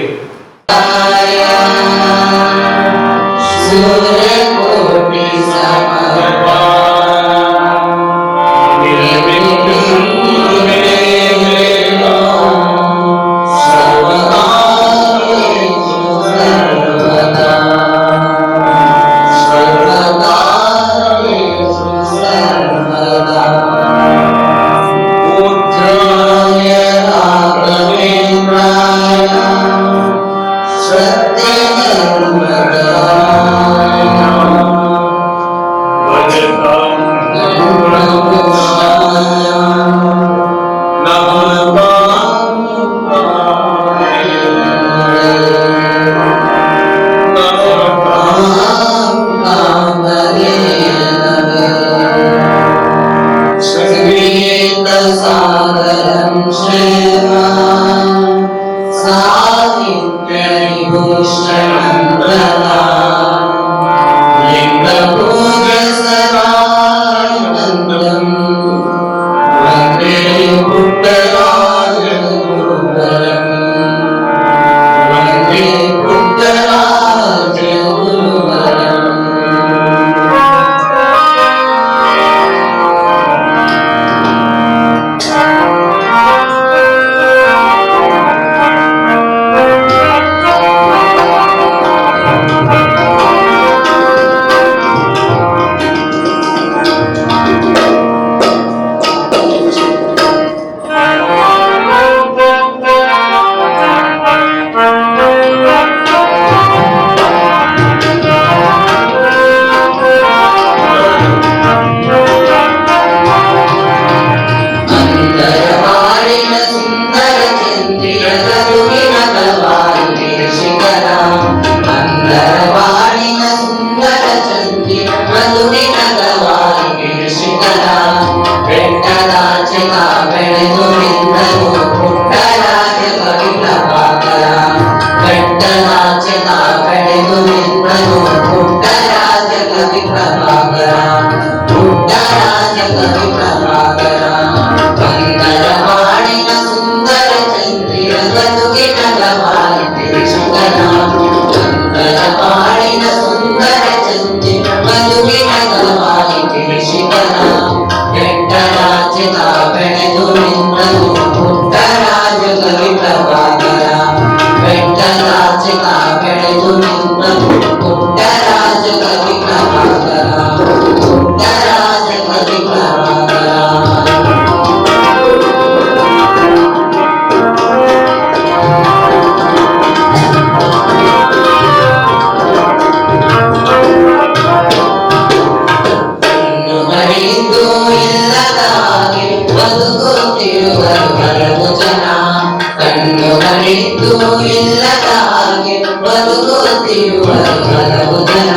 ಹಲವು ಜನ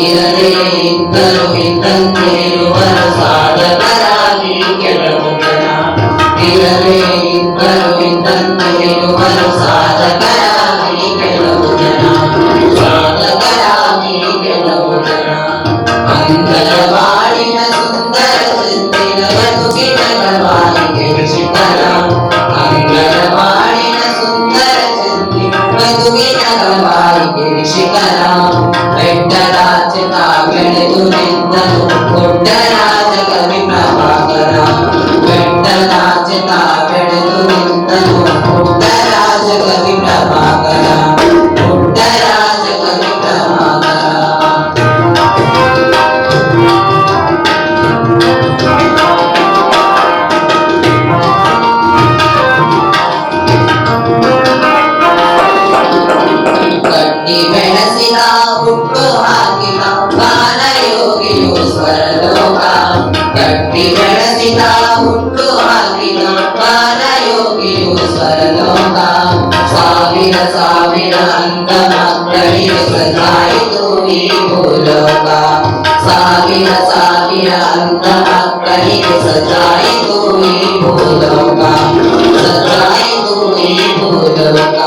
ಇರದೇ ಇದ್ದರು ಇದ್ದಂತೆ ಇರುವರು ಸಾಧಕರಾಗಿ ಕೆಲವು ಜನ ಇರದೇ ಇದ್ದರು ಇದ್ದಂತೆ ಇರುವರು ಸಾಧಕರಾಗಿ ಕೆಲವು ಜನ ಸಾಧಕರಾಗಿ ಕೆಲವು ಜನ ಅಂಗಲವಾಡಿನ ಸುಂದರ ಚಿಂತಿನ ಬದುಕಿನ ಬಾಯಿಗೆ ಶಿಖರ ಅಂಗಲವಾಡಿನ ಸುಂದರ ಚಿಂತಿನ ಬದುಕಿನ ಬಾಯಿಗೆ ಶಿಖರ ಬೆಟ್ಟರಾಜ ಬೆಳೆದು ನಿಂತನು ದೊಡ್ಡ ರಾಜ ಕವಿ ಪ್ರಭಾಕರ ಬೆಟ್ಟರಾಜ ಬೆಳೆದು ನಿಂತನು ದೊಡ್ಡ ರಾಜ ಕವಿ ಪ್ರಭಾಕರ ದೊಡ್ಡ ರಾಜ ಕವಿ ಪ್ರಭಾಕರ ಕಟ್ಟಿ ಬೆಳೆಸಿದ ಹುಟ್ಟು ಹಾಕಿದ ಬಾಲಯೋಗಿಯು ಸ್ವರಲೋಕ ಕಟ್ಟಿ ಬೆಳೆಸಿದ ಹುಟ್ಟು ಹಾಕಿದ ಬಾಲಯೋಗಿಯು ಸ್ವರಲೋಕ ಸಾವಿರ ಸಾವಿರ ಅಂದ ಮಕ್ಕಳಿಗೆ ಸಜಾಯಿತು ಈ ಭೂಲೋಕ ಸಾವಿರ ಸಾವಿರ ಅಂದ ಮಕ್ಕಳಿಗೆ ಸಜಾಯಿತು ಈ ಭೂಲೋಕ ಸಜಾಯಿತು ಈ ಭೂಲೋಕ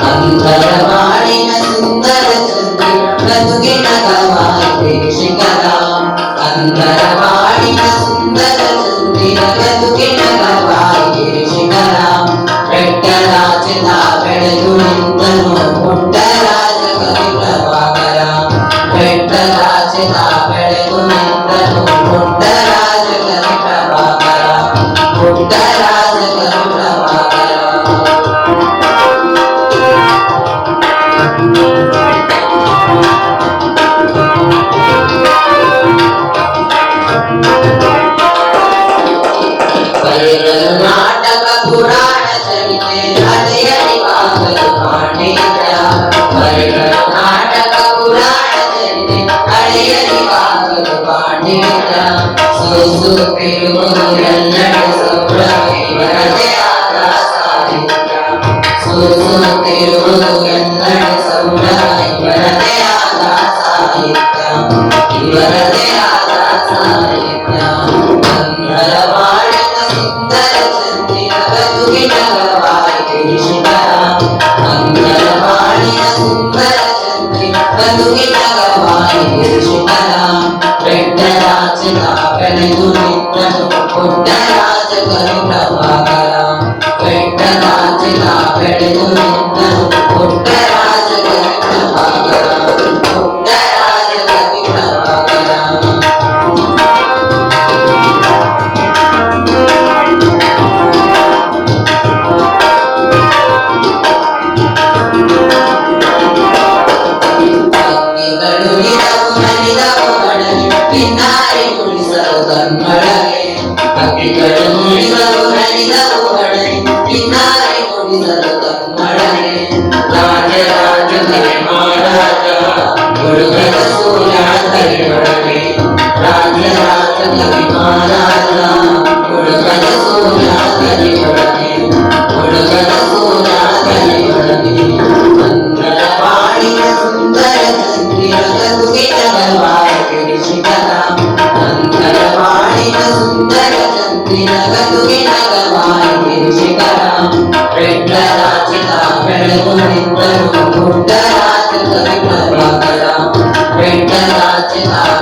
ಅಂಧರವಾಡಿನ ಸುಂದರ ಚಂದ್ರ ಬದುಕಿನ ಗವಾಯಿಗೆ ಶಿಖರ ಅಂಧರವಾಡಿನ ಸುಂದರ ಚಂದಿರ ಬದುಕಿನ ಗವಾಯಿಗೆ ಶಿಖರ ಬೆಟ್ಟರಾಜ ಬೆಳೆದು ನಿಂತನು ಪುಟ್ಟರಾಜ ಕವಿ ಪ್ರಭಾಕರ ಬೆಟ್ಟರಾಜ ಬೆಳೆದು ನಿಂತನು ಪುಟ್ಟರಾಜ ಕವಿ ಪ್ರಭಾಕರ ಪುಟ್ಟರಾಜ ಕವಿ ಪ್ರಭಾಕರ ನಾಟಕ ಪುರಾಣ ಚರಿತೆ ಹಳೆಯಲಿ ಬಾಗಲು ಪಾಂಡಿತ್ಯ ನಾಟಕ ಪುರಾಣ ಚರಿತೆ ಹಳೆಯಲಿ ಬಾಗಲು ಪಾಂಡಿತ್ಯ ಸುಸುತ್ತಿರುವುದು ಎಲ್ಲೆಡೆ ಸಂಭ್ರಮೆ ಇವರದೇ ಆದ ಸಾಹಿತ್ಯ ಸುಸುತ್ತಿರುವುದು ಎಲ್ಲೆಡೆ ಸಂಭ್ರಮ ಇವರದೇ ಆದ ಸಾಹಿತ್ಯ ಇವರದೇ ಆದ ಸಾಹಿತ್ಯ ಅಂಧರವಾಡಿನ ಸುಂದರ ಚಂದಿರ ಬದುಕಿನ ಗವಾಯಿಗೆ ಶಿಖರ ಅಂಧರವಾಡಿನ ಸುಂದರ ಚಂದಿರ ಬದುಕಿನ ಗವಾಯಿಗೆ ಶಿಖರ ಬೆಟ್ಟರಾಜ ಬೆಳೆದು ನಿಂತನು ಪುಟ್ಟರಾಜ ಕವಿ ಪ್ರಭಾಕರ ಬೆಟ್ಟರಾಜ ಬೆಳೆದು ನಿಂತನು ಪುಟ್ಟರಾಜ ಕವಿ ಪ್ರಭಾಕರ ಪುಟ್ಟರಾಜ ಕವಿ ಪ್ರಭಾಕರ ಹಕ್ಕಿಗಳು ನಿರವು ನಲಿದವು ಒಳಗೆ ಪಿನ್ನಾರಿ ಕುಣಿಸಲು ತನ್ನೊಳಗೆ ಹಕ್ಕಿಗಳು ನಿರವು ನಲಿದವು ಒಳಗೆ ಪಿನ್ನಾರಿ ಕುಣಿಸಲು ತನ್ನೊಳಗೆ ರಾಜರಾಜ ಕವಿ ಮಹಾರಾಜ ಹುಡುಗದ ಸೂರ್ಯ ಕರಿಯೊಳಗೆ ರಾಜರಾಜ ಕವಿ ಮಹಾರಾಜ ಹುಡುಗದ ಸೂರ್ಯ ಕರಿಯೊಳಗೆ ಹುಡುಗದ ಸೂರ್ಯ ಕರಿಯೊಳಗೆ ಅಂಧರವಾಡಿನ ಸುಂದರ ಚಂದಿರ ಬದುಕಿನ ಗವಾಯಿಗೆ ಶಿಖರ ಅಂಧರವಾಡಿನ ಸುಂದರ ಚಂದಿರ ಬದುಕಿನ ಗವಾಯಿಗೆ ಶಿಖರ ಬೆಟ್ಟರಾಜ ಬೆಳೆದು ನಿಂತನು ಪುಟ್ಟರಾಜ ಕವಿ ಪ್ರಭಾಕರ ಬೆಟ್ಟರಾಜ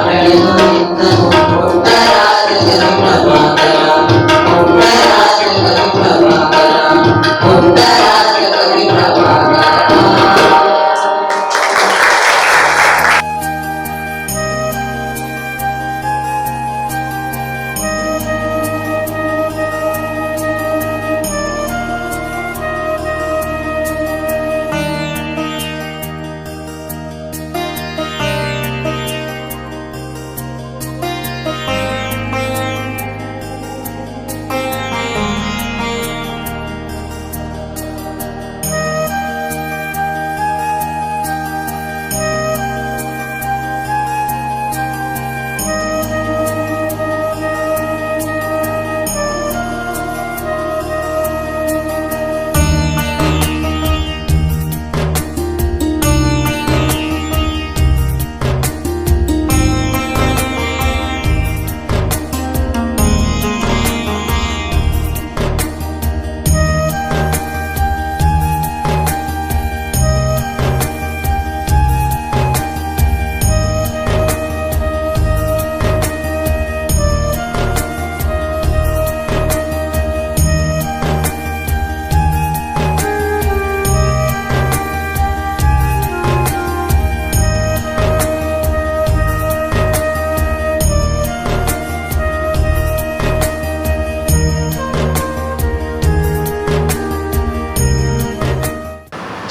ಬೆಳೆದು ನಿಂತನು ಪುಟ್ಟರಾಜ ಕವಿ ಪ್ರಭಾಕರ ಪುಟ್ಟರಾಜ ಕವಿ ಪ್ರಭಾಕರ ಪುಟ್ಟರಾಜ ಕವಿ ಪ್ರಭಾಕರ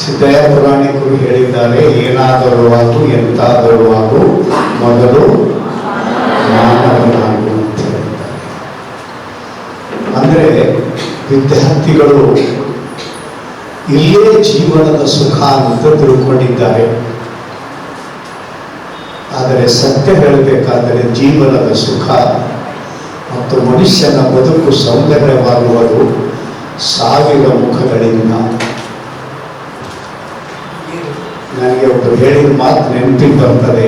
ಸಿದ್ದಯ್ಯ ಪುರಾಣಿಕರು ಹೇಳಿದ್ದಾರೆ, ಏನಾದರೂ ಆಗು ಎಂತಾದರೂ ಆಗು ಮೊದಲು ಮಾನವನಾಗು ಅಂತ ಹೇಳಿದ್ದಾರೆ. ಅಂದರೆ ವಿದ್ಯಾರ್ಥಿಗಳು ಇಲ್ಲೇ ಜೀವನದ ಸುಖ ಅಂತ ತಿಳ್ಕೊಂಡಿದ್ದಾರೆ. ಆದರೆ ಸತ್ಯ ಹೇಳಬೇಕಾದರೆ ಜೀವನದ ಸುಖ ಮತ್ತು ಮನುಷ್ಯನ ಬದುಕು ಸೌಂದರ್ಯವಾಗುವುದು ಸಾವಿರ ಮುಖಗಳಿಂದ. ನನಗೆ ಒಬ್ಬರು ಹೇಳಿದ ಮಾತು ನೆನಪಿಗೆ ಬರ್ತದೆ.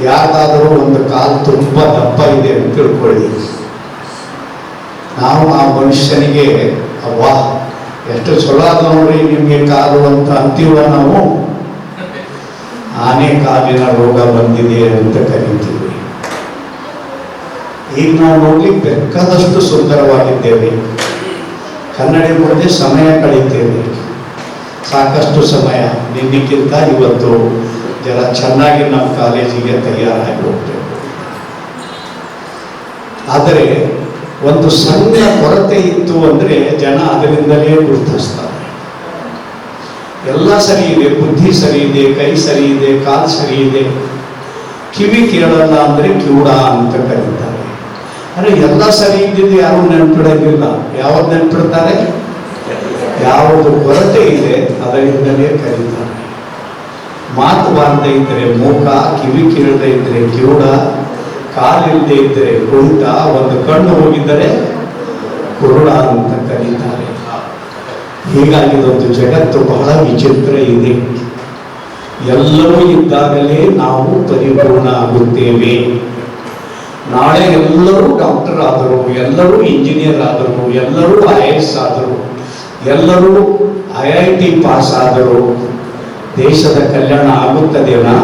ಯಾರಾದರೂ ಒಂದು ಕಾಲು ತುಂಬ ದಪ್ಪ ಇದೆ ಅಂತ ತಿಳ್ಕೊಳ್ಳಿ, ನಾವು ಆ ಮನುಷ್ಯನಿಗೆ ಅವ್ವಾ ಎಷ್ಟು ಚಲೋ ಅದ ನೋಡ್ರಿ ನಿಮಗೆ ಕಾಲು ಅಂತ ಅಂತೀವ. ನಾವು ಆನೆ ಕಾಲಿನ ರೋಗ ಬಂದಿದೆ ಅಂತ ಕರೀತೀವಿ. ಈಗ ನಾವು ನೋಡ್ಲಿಕ್ಕೆ ಬೇಕಾದಷ್ಟು ಸುಂದರವಾಗಿದ್ದೇವೆ, ಕನ್ನಡಿ ಮುಂದೆ ಸಮಯ ಕಳೀತೇವೆ, ಸಾಕಷ್ಟು ಸಮಯ. ನಿನ್ನೆಕ್ಕಿಂತ ಇವತ್ತು ಜರ ಚೆನ್ನಾಗಿ ನಮ್ಮ ಕಾಲೇಜಿಗೆ ತಯಾರಾಗಿ ಹೋಗ್ತೇವೆ. ಆದರೆ ಒಂದು ಸಣ್ಣ ಕೊರತೆ ಇತ್ತು ಅಂದರೆ ಜನ ಅದರಿಂದಲೇ ಗುರುತಿಸ್ತಾರೆ. ಎಲ್ಲ ಸರಿ ಇದೆ, ಬುದ್ಧಿ ಸರಿ ಇದೆ, ಕೈ ಸರಿ ಇದೆ, ಕಾಲು ಸರಿ ಇದೆ, ಕಿವಿ ಕೇಳಲ್ಲ ಅಂದರೆ ಕಿವುಡ ಅಂತ ಕರೀತಾರೆ. ಅಂದರೆ ಎಲ್ಲ ಸರಿ ಇದ್ದಿದ್ದು ಯಾರು ನೆನಪಿಡೋಂಗಿಲ್ಲ. ಯಾವ್ದು ನೆನಪಿಡ್ತಾರೆ? ಯಾವುದು ಕೊರತೆ ಇದೆ ಅದರಿಂದಲೇ ಕರೀತಾರೆ. ಮಾತು ಬಾರದೇ ಇದ್ದರೆ ಮೂಕ, ಕಿವಿ ಕೇಳದೇ ಇದ್ದರೆ ಕಿವುಡ, ಕಾಲಿಲ್ಲದೆ ಇದ್ದರೆ ಕುಂಟ, ಒಂದು ಕಣ್ಣು ಹೋಗಿದ್ದರೆ ಕುರುಡ ಅಂತ ಕರೀತಾರೆ. ಹೀಗಾಗಿ ಒಂದು ಜಗತ್ತು ಬಹಳ ವಿಚಿತ್ರ ಇದೆ. ಎಲ್ಲರೂ ಇದ್ದಾಗಲೇ ನಾವು ಪರಿಪೂರ್ಣ ಆಗುತ್ತೇವೆ. ನಾಳೆ ಎಲ್ಲರೂ ಡಾಕ್ಟರ್ ಆದರು, ಎಲ್ಲರೂ ಇಂಜಿನಿಯರ್ ಆದರು, ಎಲ್ಲರೂ IAS ಆದರು, ಎಲ್ಲರೂ IIT ಪಾಸ್ ಆದರು, ದೇಶದ ಕಲ್ಯಾಣ ಆಗುತ್ತದೇನಾ?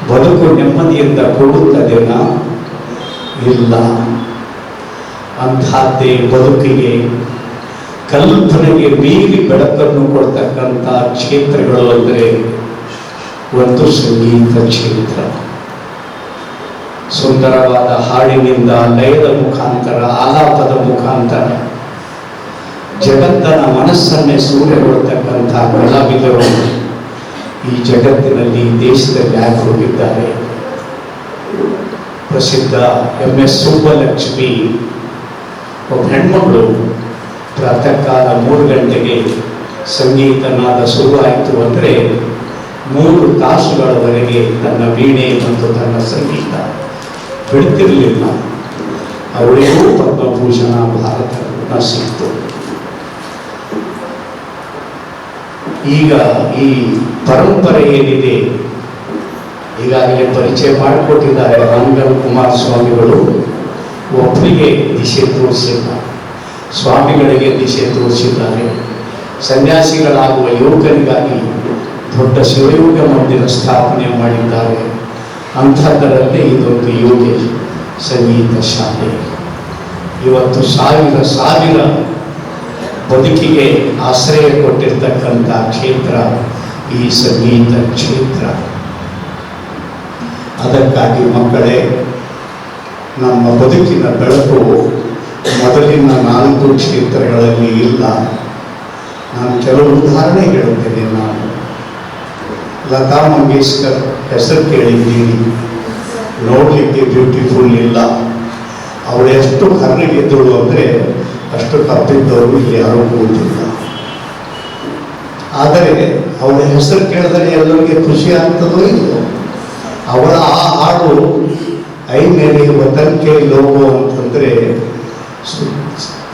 ಬದುಕು ನೆಮ್ಮದಿಯಿಂದ ಕೂಡುತ್ತದೇನಾ? ಇಲ್ಲ. ಅಂತಹದ್ದೇ ಬದುಕಿಗೆ ಕಲ್ಪನೆಗೆ ಮೀರಿ ಬೆಳಕನ್ನು ಕೊಡ್ತಕ್ಕಂಥ ಕ್ಷೇತ್ರಗಳು ಅಂದರೆ ಒಂದು ಸಂಗೀತ ಕ್ಷೇತ್ರ. ಸುಂದರವಾದ ಹಾಡಿನಿಂದ, ಲಯದ ಮುಖಾಂತರ, ಆಲಾಪದ ಮುಖಾಂತರ ಜಗತ್ತನ ಮನಸ್ಸನ್ನೇ ಸೂರೆಗೊಳ್ತಕ್ಕಂಥ ಕಲಾವಿದರು ಈ ಜಗತ್ತಿನಲ್ಲಿ, ದೇಶದಲ್ಲಿ ಯಾಕೆ ಹೋಗಿದ್ದಾರೆ. ಪ್ರಸಿದ್ಧ MS ಸುಬ್ಬಲಕ್ಷ್ಮಿ ಒಬ್ಬ ಹೆಣ್ಮಗಳು ಪ್ರಾತಃ ಕಾಲ 3 ಗಂಟೆಗೆ ಸಂಗೀತ ನಾದ ಶುರುವಾಯಿತು ಅಂದರೆ 3 ತಾಸುಗಳವರೆಗೆ ತನ್ನ ವೀಣೆ ಮತ್ತು ತನ್ನ ಸಂಗೀತ ಬಿಡ್ತಿರಲಿಲ್ಲ. ಅವಳಿಗೂ ಪದ್ಮಭೂಷಣ ಭಾರತ ರತ್ನ ಸಿಕ್ತು. ಈಗ ಈ ಪರಂಪರೆ ಏನಿದೆ, ಈಗಾಗಲೇ ಪರಿಚಯ ಮಾಡಿಕೊಟ್ಟಿದ್ದಾರೆ ರಂಗಲ್ ಕುಮಾರಸ್ವಾಮಿಗಳು. ಒಬ್ಬರಿಗೆ ದಿಶೆ ತೋರಿಸಿಲ್ಲ, ಸ್ವಾಮಿಗಳಿಗೆ ದಿಶೆ ತೋರಿಸಿದ್ದಾರೆ. ಸನ್ಯಾಸಿಗಳಾಗುವ ಯುವಕರಿಗಾಗಿ ದೊಡ್ಡ ಶಿವಯೋಗ ಮಂದಿರ ಸ್ಥಾಪನೆ ಮಾಡಿದ್ದಾರೆ. ಅಂಥದ್ದರಲ್ಲೇ ಇದೊಂದು ಯೋಗ ಸಂಗೀತ ಶಾಲೆ. ಇವತ್ತು ಸಾವಿರ ಬದುಕಿಗೆ ಆಶ್ರಯ ಕೊಟ್ಟಿರ್ತಕ್ಕಂಥ ಕ್ಷೇತ್ರ ಈ ಸಂಗೀತ ಕ್ಷೇತ್ರ. ಅದಕ್ಕಾಗಿ ಮಕ್ಕಳೇ, ನಮ್ಮ ಬದುಕಿನ ಬೆಳಕು ಮೊದಲಿನ 4 ಕ್ಷೇತ್ರಗಳಲ್ಲಿ ಇಲ್ಲ. ನಾನು ಕೆಲವು ಉದಾಹರಣೆ ಹೇಳುತ್ತೇನೆ. ನಾನು ಲತಾ ಮಂಗೇಶ್ಕರ್ ಹೆಸರು ಕೇಳಿದ್ದೀನಿ, ನೋಡಲಿಕ್ಕೆ ಬ್ಯೂಟಿಫುಲ್ ಇಲ್ಲ. ಅವಳು ಎಷ್ಟು ಕರ್ರಗಿದ್ದಳು ಅಂದರೆ ಅಷ್ಟು ಕಪ್ಪಿದ್ದವರು ಇಲ್ಲಿ ಯಾರೂ ಕೂತಿಲ್ಲ. ಆದರೆ ಅವಳ ಹೆಸರು ಕೇಳಿದರೆ ಎಲ್ಲರಿಗೆ ಖುಷಿ ಆಗ್ತದೋ ಇಲ್ಲೋ. ಅವಳ ಆ ಹಾಡು ಐ ಮೇಲೆ ವತನ್ಕೆ ಲೋಗೋ ಅಂತಂದರೆ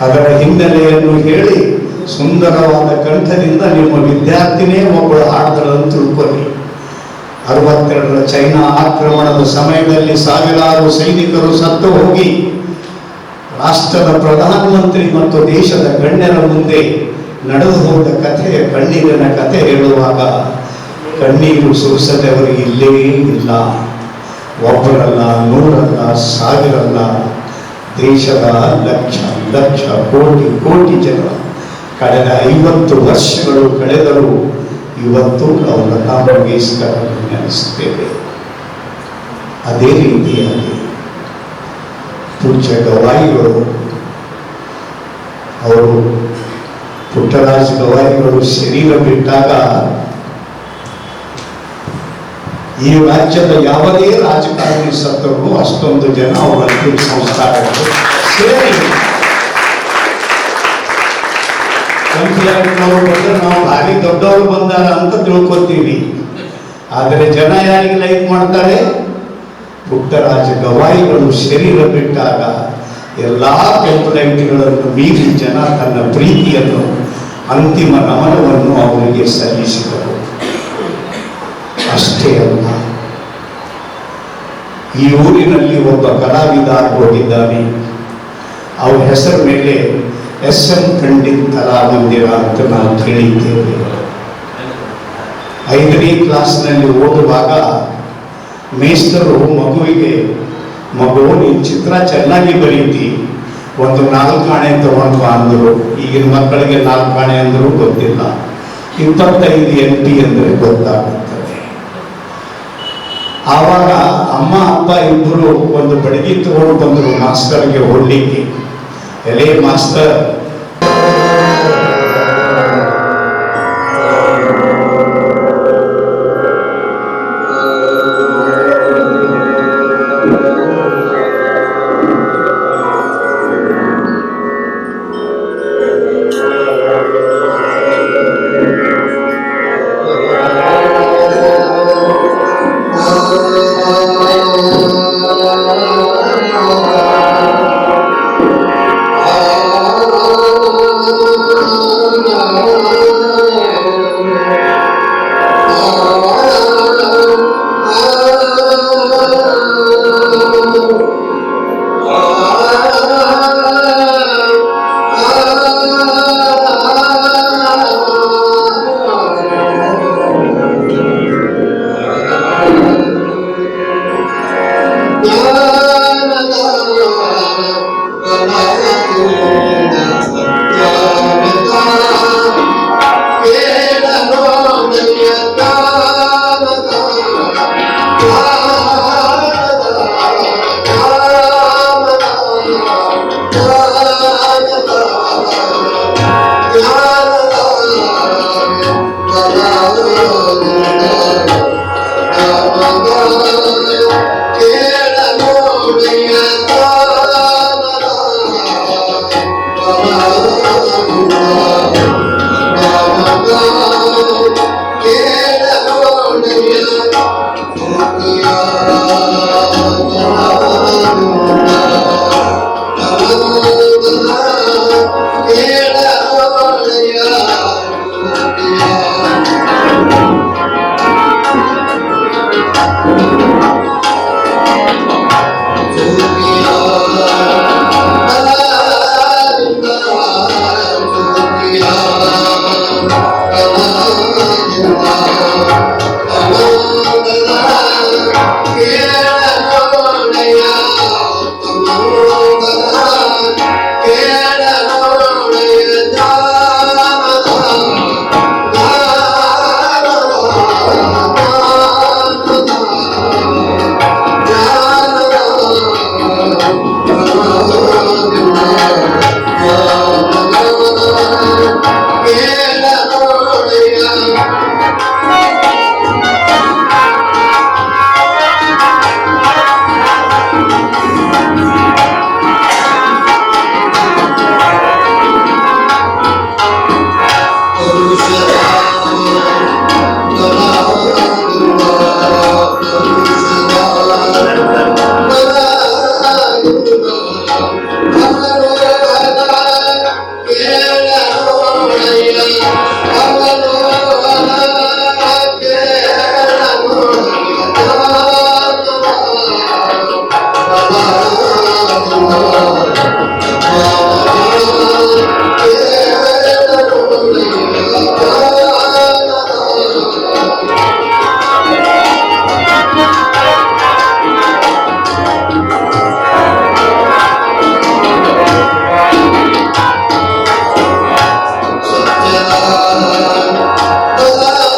ಅದರ ಹಿನ್ನೆಲೆಯನ್ನು ಹೇಳಿ ಸುಂದರವಾದ ಕಂಠದಿಂದ ನಿಮ್ಮ ವಿದ್ಯಾರ್ಥಿನೇ ಒಬ್ಬಳು ಹಾಡ್ದಳಂತ ತಿಳ್ಕೊಳ್ಳಿ. 62ರ ಚೈನಾ ಆಕ್ರಮಣದ ಸಮಯದಲ್ಲಿ ಸಾವಿರಾರು ಸೈನಿಕರು ಸತ್ತು ಹೋಗಿ ರಾಷ್ಟ್ರದ ಪ್ರಧಾನಮಂತ್ರಿ ಮತ್ತು ದೇಶದ ಗಣ್ಯರ ಮುಂದೆ ನಡೆದು ಹೋದ ಕಥೆಯ ಕಣ್ಣೀರಿನ ಕಥೆ ಹೇಳುವಾಗ ಕಣ್ಣೀರು ಸುರಿಸದವರಿಗೆ ಇಲ್ಲೇ ಇಲ್ಲ. ಒಬ್ಬರಲ್ಲ, 100ರಲ್ಲ, 1000ರಲ್ಲ, ದೇಶದ ಲಕ್ಷ ಕೋಟಿ ಜನ ಕಳೆದ 50 ವರ್ಷಗಳು ಕಳೆದರೂ ಇವತ್ತು ನಾವು ಲತಾ ಮಂಗೇಶ್ಕರನ್ನು ನೆನೆಸುತ್ತೇವೆ. ಅದೇ ರೀತಿಯಾಗಿ ಪೂಜ್ಯ ಗವಾಯಿಗಳು ಅವರು ಪುಟ್ಟರಾಜ ಗವಾಯಿಗಳು ಶರೀರ ಬಿಟ್ಟಾಗ ಈ ರಾಜ್ಯದ ಯಾವುದೇ ರಾಜಕಾರಣಿ ಸತ್ತರೂ ಅಷ್ಟೊಂದು ಜನ ಅವರ ಅಂತಿಮ ಸಂಸ್ಕಾರಗಳು ಸೇರಿ ನಾವು ಬಂದ್ರೆ ನಾವು ಭಾರಿ ದೊಡ್ಡವರು ಬಂದಾರ ಅಂತ ತಿಳ್ಕೊತೀವಿ. ಆದರೆ ಜನ ಯಾರಿಗೆ ಲೈಕ್ ಮಾಡ್ತಾರೆ? ಪುಟ್ಟರಾಜ ಗವಾಯಿಗಳು ಶರೀರ ಬಿಟ್ಟಾಗ ಎಲ್ಲಾ ಕಂಪ್ಲೇಂಟ್ಗಳನ್ನು ಮೀರಿ ಜನ ತನ್ನ ಪ್ರೀತಿಯನ್ನು ಅಂತಿಮ ನಮನವನ್ನು ಅವರಿಗೆ ಸಲ್ಲಿಸಿದರು. ಅಷ್ಟೇ ಅಲ್ಲ, ಈ ಊರಿನಲ್ಲಿ ಒಬ್ಬ ಕಲಾವಿದ ಹೋಗಿದ್ದಾನೆ. ಅವರ ಹೆಸರ ಮೇಲೆ SM ಪಂಡಿತ್ ಕಲಾಮಂದಿರ ಅಂತ ನಾವು ಕೇಳಿದ್ದೇವೆ. 5ನೇ ಕ್ಲಾಸ್ನಲ್ಲಿ ಓದುವಾಗ ಮೇಷ್ಟರು ಮಗುವಿಗೆ, ಮಗು ನೀನು ಚಿತ್ರ ಚೆನ್ನಾಗಿ ಬರೀತಿ, ಒಂದು 4 ಆಣೆ ತಗೊಂಡು ಅಂದರು. ಈಗಿನ ಮಕ್ಕಳಿಗೆ 4 ಆಣೆ ಅಂದರೂ ಗೊತ್ತಿಲ್ಲ, 25 NP ಅಂದರೆ ಗೊತ್ತಾಗುತ್ತದೆ. ಆವಾಗ ಅಮ್ಮ ಅಪ್ಪ ಇಬ್ಬರು ಒಂದು ಬಡಗಿ ತಗೊಂಡು ಬಂದರು ಮಾಸ್ತರ್ಗೆ ಹೊಡ್ಲಿಕ್ಕೆ. ಎಲೆ ಮಾಸ್ತರ್, Oh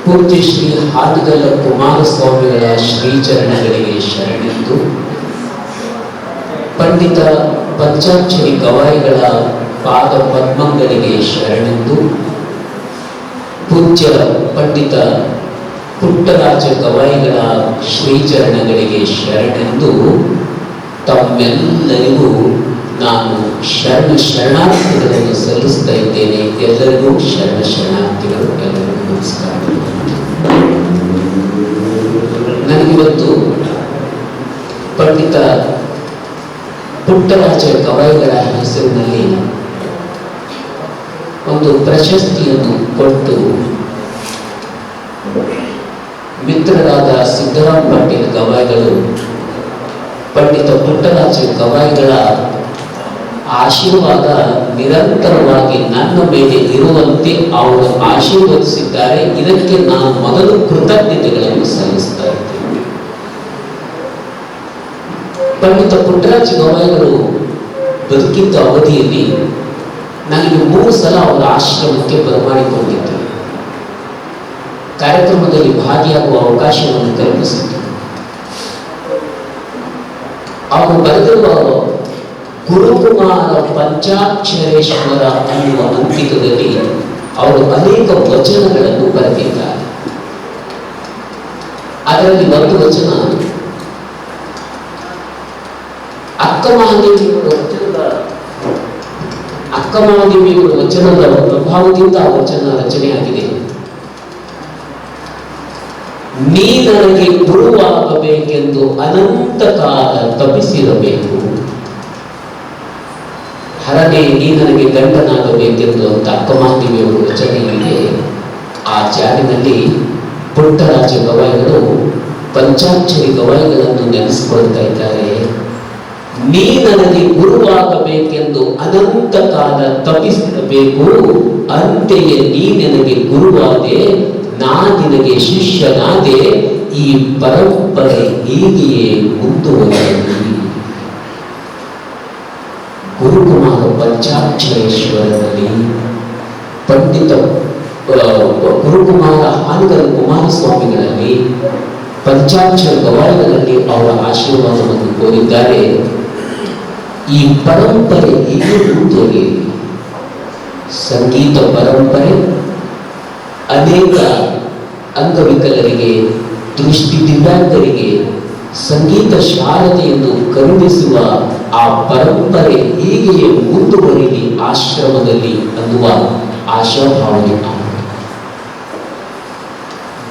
ಪೂಜ್ಯ ಶ್ರೀ ಹಾನಗಲ್ಲ ಕುಮಾರಸ್ವಾಮಿಗಳ ಶ್ರೀಚರಣಗಳಿಗೆ ಶರಣೆಂದು, ಪಂಡಿತ ಪಂಚಾಕ್ಷರಿ ಗವಾಯಿಗಳ ಪಾದ ಪದ್ಮಗಳಿಗೆ ಶರಣೆಂದು, ಪೂಜ್ಯ ಪಂಡಿತ ಪುಟ್ಟರಾಜ ಗವಾಯಿಗಳ ಶ್ರೀಚರಣಗಳಿಗೆ ಶರಣೆಂದು ತಮ್ಮೆಲ್ಲರಿಗೂ ನಾನು ಶರಣಾರ್ಥಿಗಳನ್ನು ಸಲ್ಲಿಸ್ತಾ ಇದ್ದೇನೆ. ಎಲ್ಲರಿಗೂ ಶರಣಾರ್ಥಿಗಳು. ಎಲ್ಲರಿಗೂ ನಮಸ್ಕಾರ. ನನಗಿವತ್ತು ಪಂಡಿತ ಪುಟ್ಟರಾಜ ಗವಾಯಿಗಳ ಹೆಸರಿನಲ್ಲಿ ಒಂದು ಪ್ರಶಸ್ತಿಯನ್ನು ಕೊಟ್ಟು ಮಿತ್ರರಾದ ಸಿದ್ದರಾಮ ಪಾಟೀಲ್ ಗವಾಯಿಗಳು ಪಂಡಿತ ಪುಟ್ಟರಾಜ ಗವಾಯಿಗಳ ಆಶೀರ್ವಾದ ನಿರಂತರವಾಗಿ ನನ್ನ ಮೇಲೆ ಇರುವಂತೆ ಅವರು ಆಶೀರ್ವದಿಸಿದ್ದಾರೆ. ಇದಕ್ಕೆ ನಾನು ಮೊದಲು ಕೃತಜ್ಞತೆಗಳನ್ನು ಸಲ್ಲಿಸ್ತಾ ಇದ್ದೇನೆ. ಪಂಡಿತ ಪುಟ್ಟರಾಜ ಗವಾಯಿಗಳು ಬದುಕಿದ್ದ ಅವಧಿಯಲ್ಲಿ ನನಗೆ 3 ಸಲ ಅವರ ಆಶ್ರಮಕ್ಕೆ ಬರಮಾಡಿಕೊಂಡಿದ್ದರು. ಕಾರ್ಯಕ್ರಮದಲ್ಲಿ ಭಾಗಿಯಾಗುವ ಅವಕಾಶವನ್ನು ಕಲ್ಪಿಸಿದ್ದರು. ಅವರು ಬರೆದಿರುವ ಗುರುಕುಮಾರ ಪಂಚಾಕ್ಷರೇಶ್ವರ ಅನ್ನುವ ಅಂಕಿತದಲ್ಲಿ ಅವರು ಅನೇಕ ವಚನಗಳನ್ನು ಬರೆದಿದ್ದಾರೆ. ಅದರಲ್ಲಿ ಒಂದು ವಚನ ಅಕ್ಕ ಮಹಾದೇವಿಯವರ ವಚನದ ಪ್ರಭಾವದಿಂದ ಆ ವಚನ ರಚನೆಯಾಗಿದೆ. ನೀ ನನಗೆ ಗುರುವಾಗಬೇಕೆಂದು ಅನಂತ ಕಾಲ ತಪಿಸಿರಬೇಕು, ಹರನೇ ನೀ ನನಗೆ ಗಂಡನಾಗಬೇಕೆಂದು ಅಂತ ಅಕ್ಕಮಹಾದೇವಿಯವರು ವಚನ ಇದೆ. ಆ ಜಾಡಿನಲ್ಲಿ ಪುಟ್ಟರಾಜ ಗವಾಯಿಗಳು ಪಂಚಾಕ್ಷರಿ ಗವಾಯಿಗಳನ್ನು ನೆನೆಸಿಕೊಳ್ತಾ ಇದ್ದಾರೆ. ನೀ ನನಗೆ ಗುರುವಾಗಬೇಕೆಂದು ಅನಂತ ಕಾಲ ತಪಿಸಿರಬೇಕು, ಅಂತೆಯೇ ನೀ ನನಗೆ ಗುರುವಾದೆ, ನಾ ನಿನಗೆ ಶಿಷ್ಯನಾದೆ, ಈ ಪರಂಪರೆ ಹೀಗೆಯೇ ಮುಂದುವರೆಯಲಿ. ಗುರುಕುಮಾರ ಪಂಚಾಕ್ಷರೇಶ್ವರರಲ್ಲಿ ಪಂಡಿತ ಗುರುಕುಮಾರ ಹಾನಗಲ್ ಕುಮಾರಸ್ವಾಮಿಗಳಲ್ಲಿ ಪಂಚಾಕ್ಷರ ಗವಾಯಿಗಳಲ್ಲಿ ಅವರ ಆಶೀರ್ವಾದವನ್ನು ಕೋರಿದ್ದಾರೆ. ಈ ಪರಂಪರೆ ಹೀಗೆ ಮುಂದುವರಿಯಲಿ. ಸಂಗೀತ ಪರಂಪರೆ ಅನೇಕ ಅಂಗವಿಕಲರಿಗೆ, ದೃಷ್ಟಿ ದಿವ್ಯಾಂಗರಿಗೆ ಸಂಗೀತ ಶಾರದೆಯನ್ನು ಕರುಣಿಸುವ ಆ ಪರಂಪರೆ ಹೀಗೆಯೇ ಮುಂದುವರಿಲಿ ಆಶ್ರಮದಲ್ಲಿ ಅನ್ನುವ ಆಶಾಭಾವನೆ.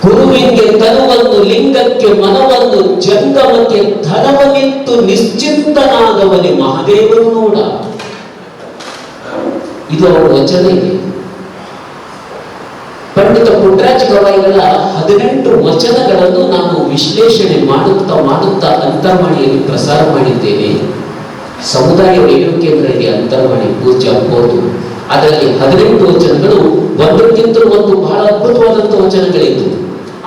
ಗುರುವಿಗೆ ತನುವನ್ನು, ಲಿಂಗಕ್ಕೆ ಮನವನ್ನು, ಜಂಗಮಕ್ಕೆ ಧನವನಿತ್ತು ನಿಶ್ಚಿಂತನಾದವನೇ ಮಹಾದೇವರು ನೋಡ. ಇದು ಅವರ ವಚನ ಇದೆ. ಪಂಡಿತ ಪುಟ್ಟರಾಜ ಗವಾಯಿಗಳ 18 ವಚನಗಳನ್ನು ನಾನು ವಿಶ್ಲೇಷಣೆ ಮಾಡುತ್ತಾ ಅಂತರ್ವಾಣಿಯಲ್ಲಿ ಪ್ರಸಾರ ಮಾಡಿದ್ದೇನೆ. ಸಮುದಾಯ ರೇಡಿಯೋ ಕೇಂದ್ರದಲ್ಲಿ ಅಂತರ್ವಾಣಿ ಪೂಜ್ಯ ಹೋದು. ಅದರಲ್ಲಿ 18 ವಚನಗಳು ಒಂದಕ್ಕಿಂತ ಒಂದು ಬಹಳ ಅದ್ಭುತವಾದಂತಹ ವಚನಗಳಿತ್ತು.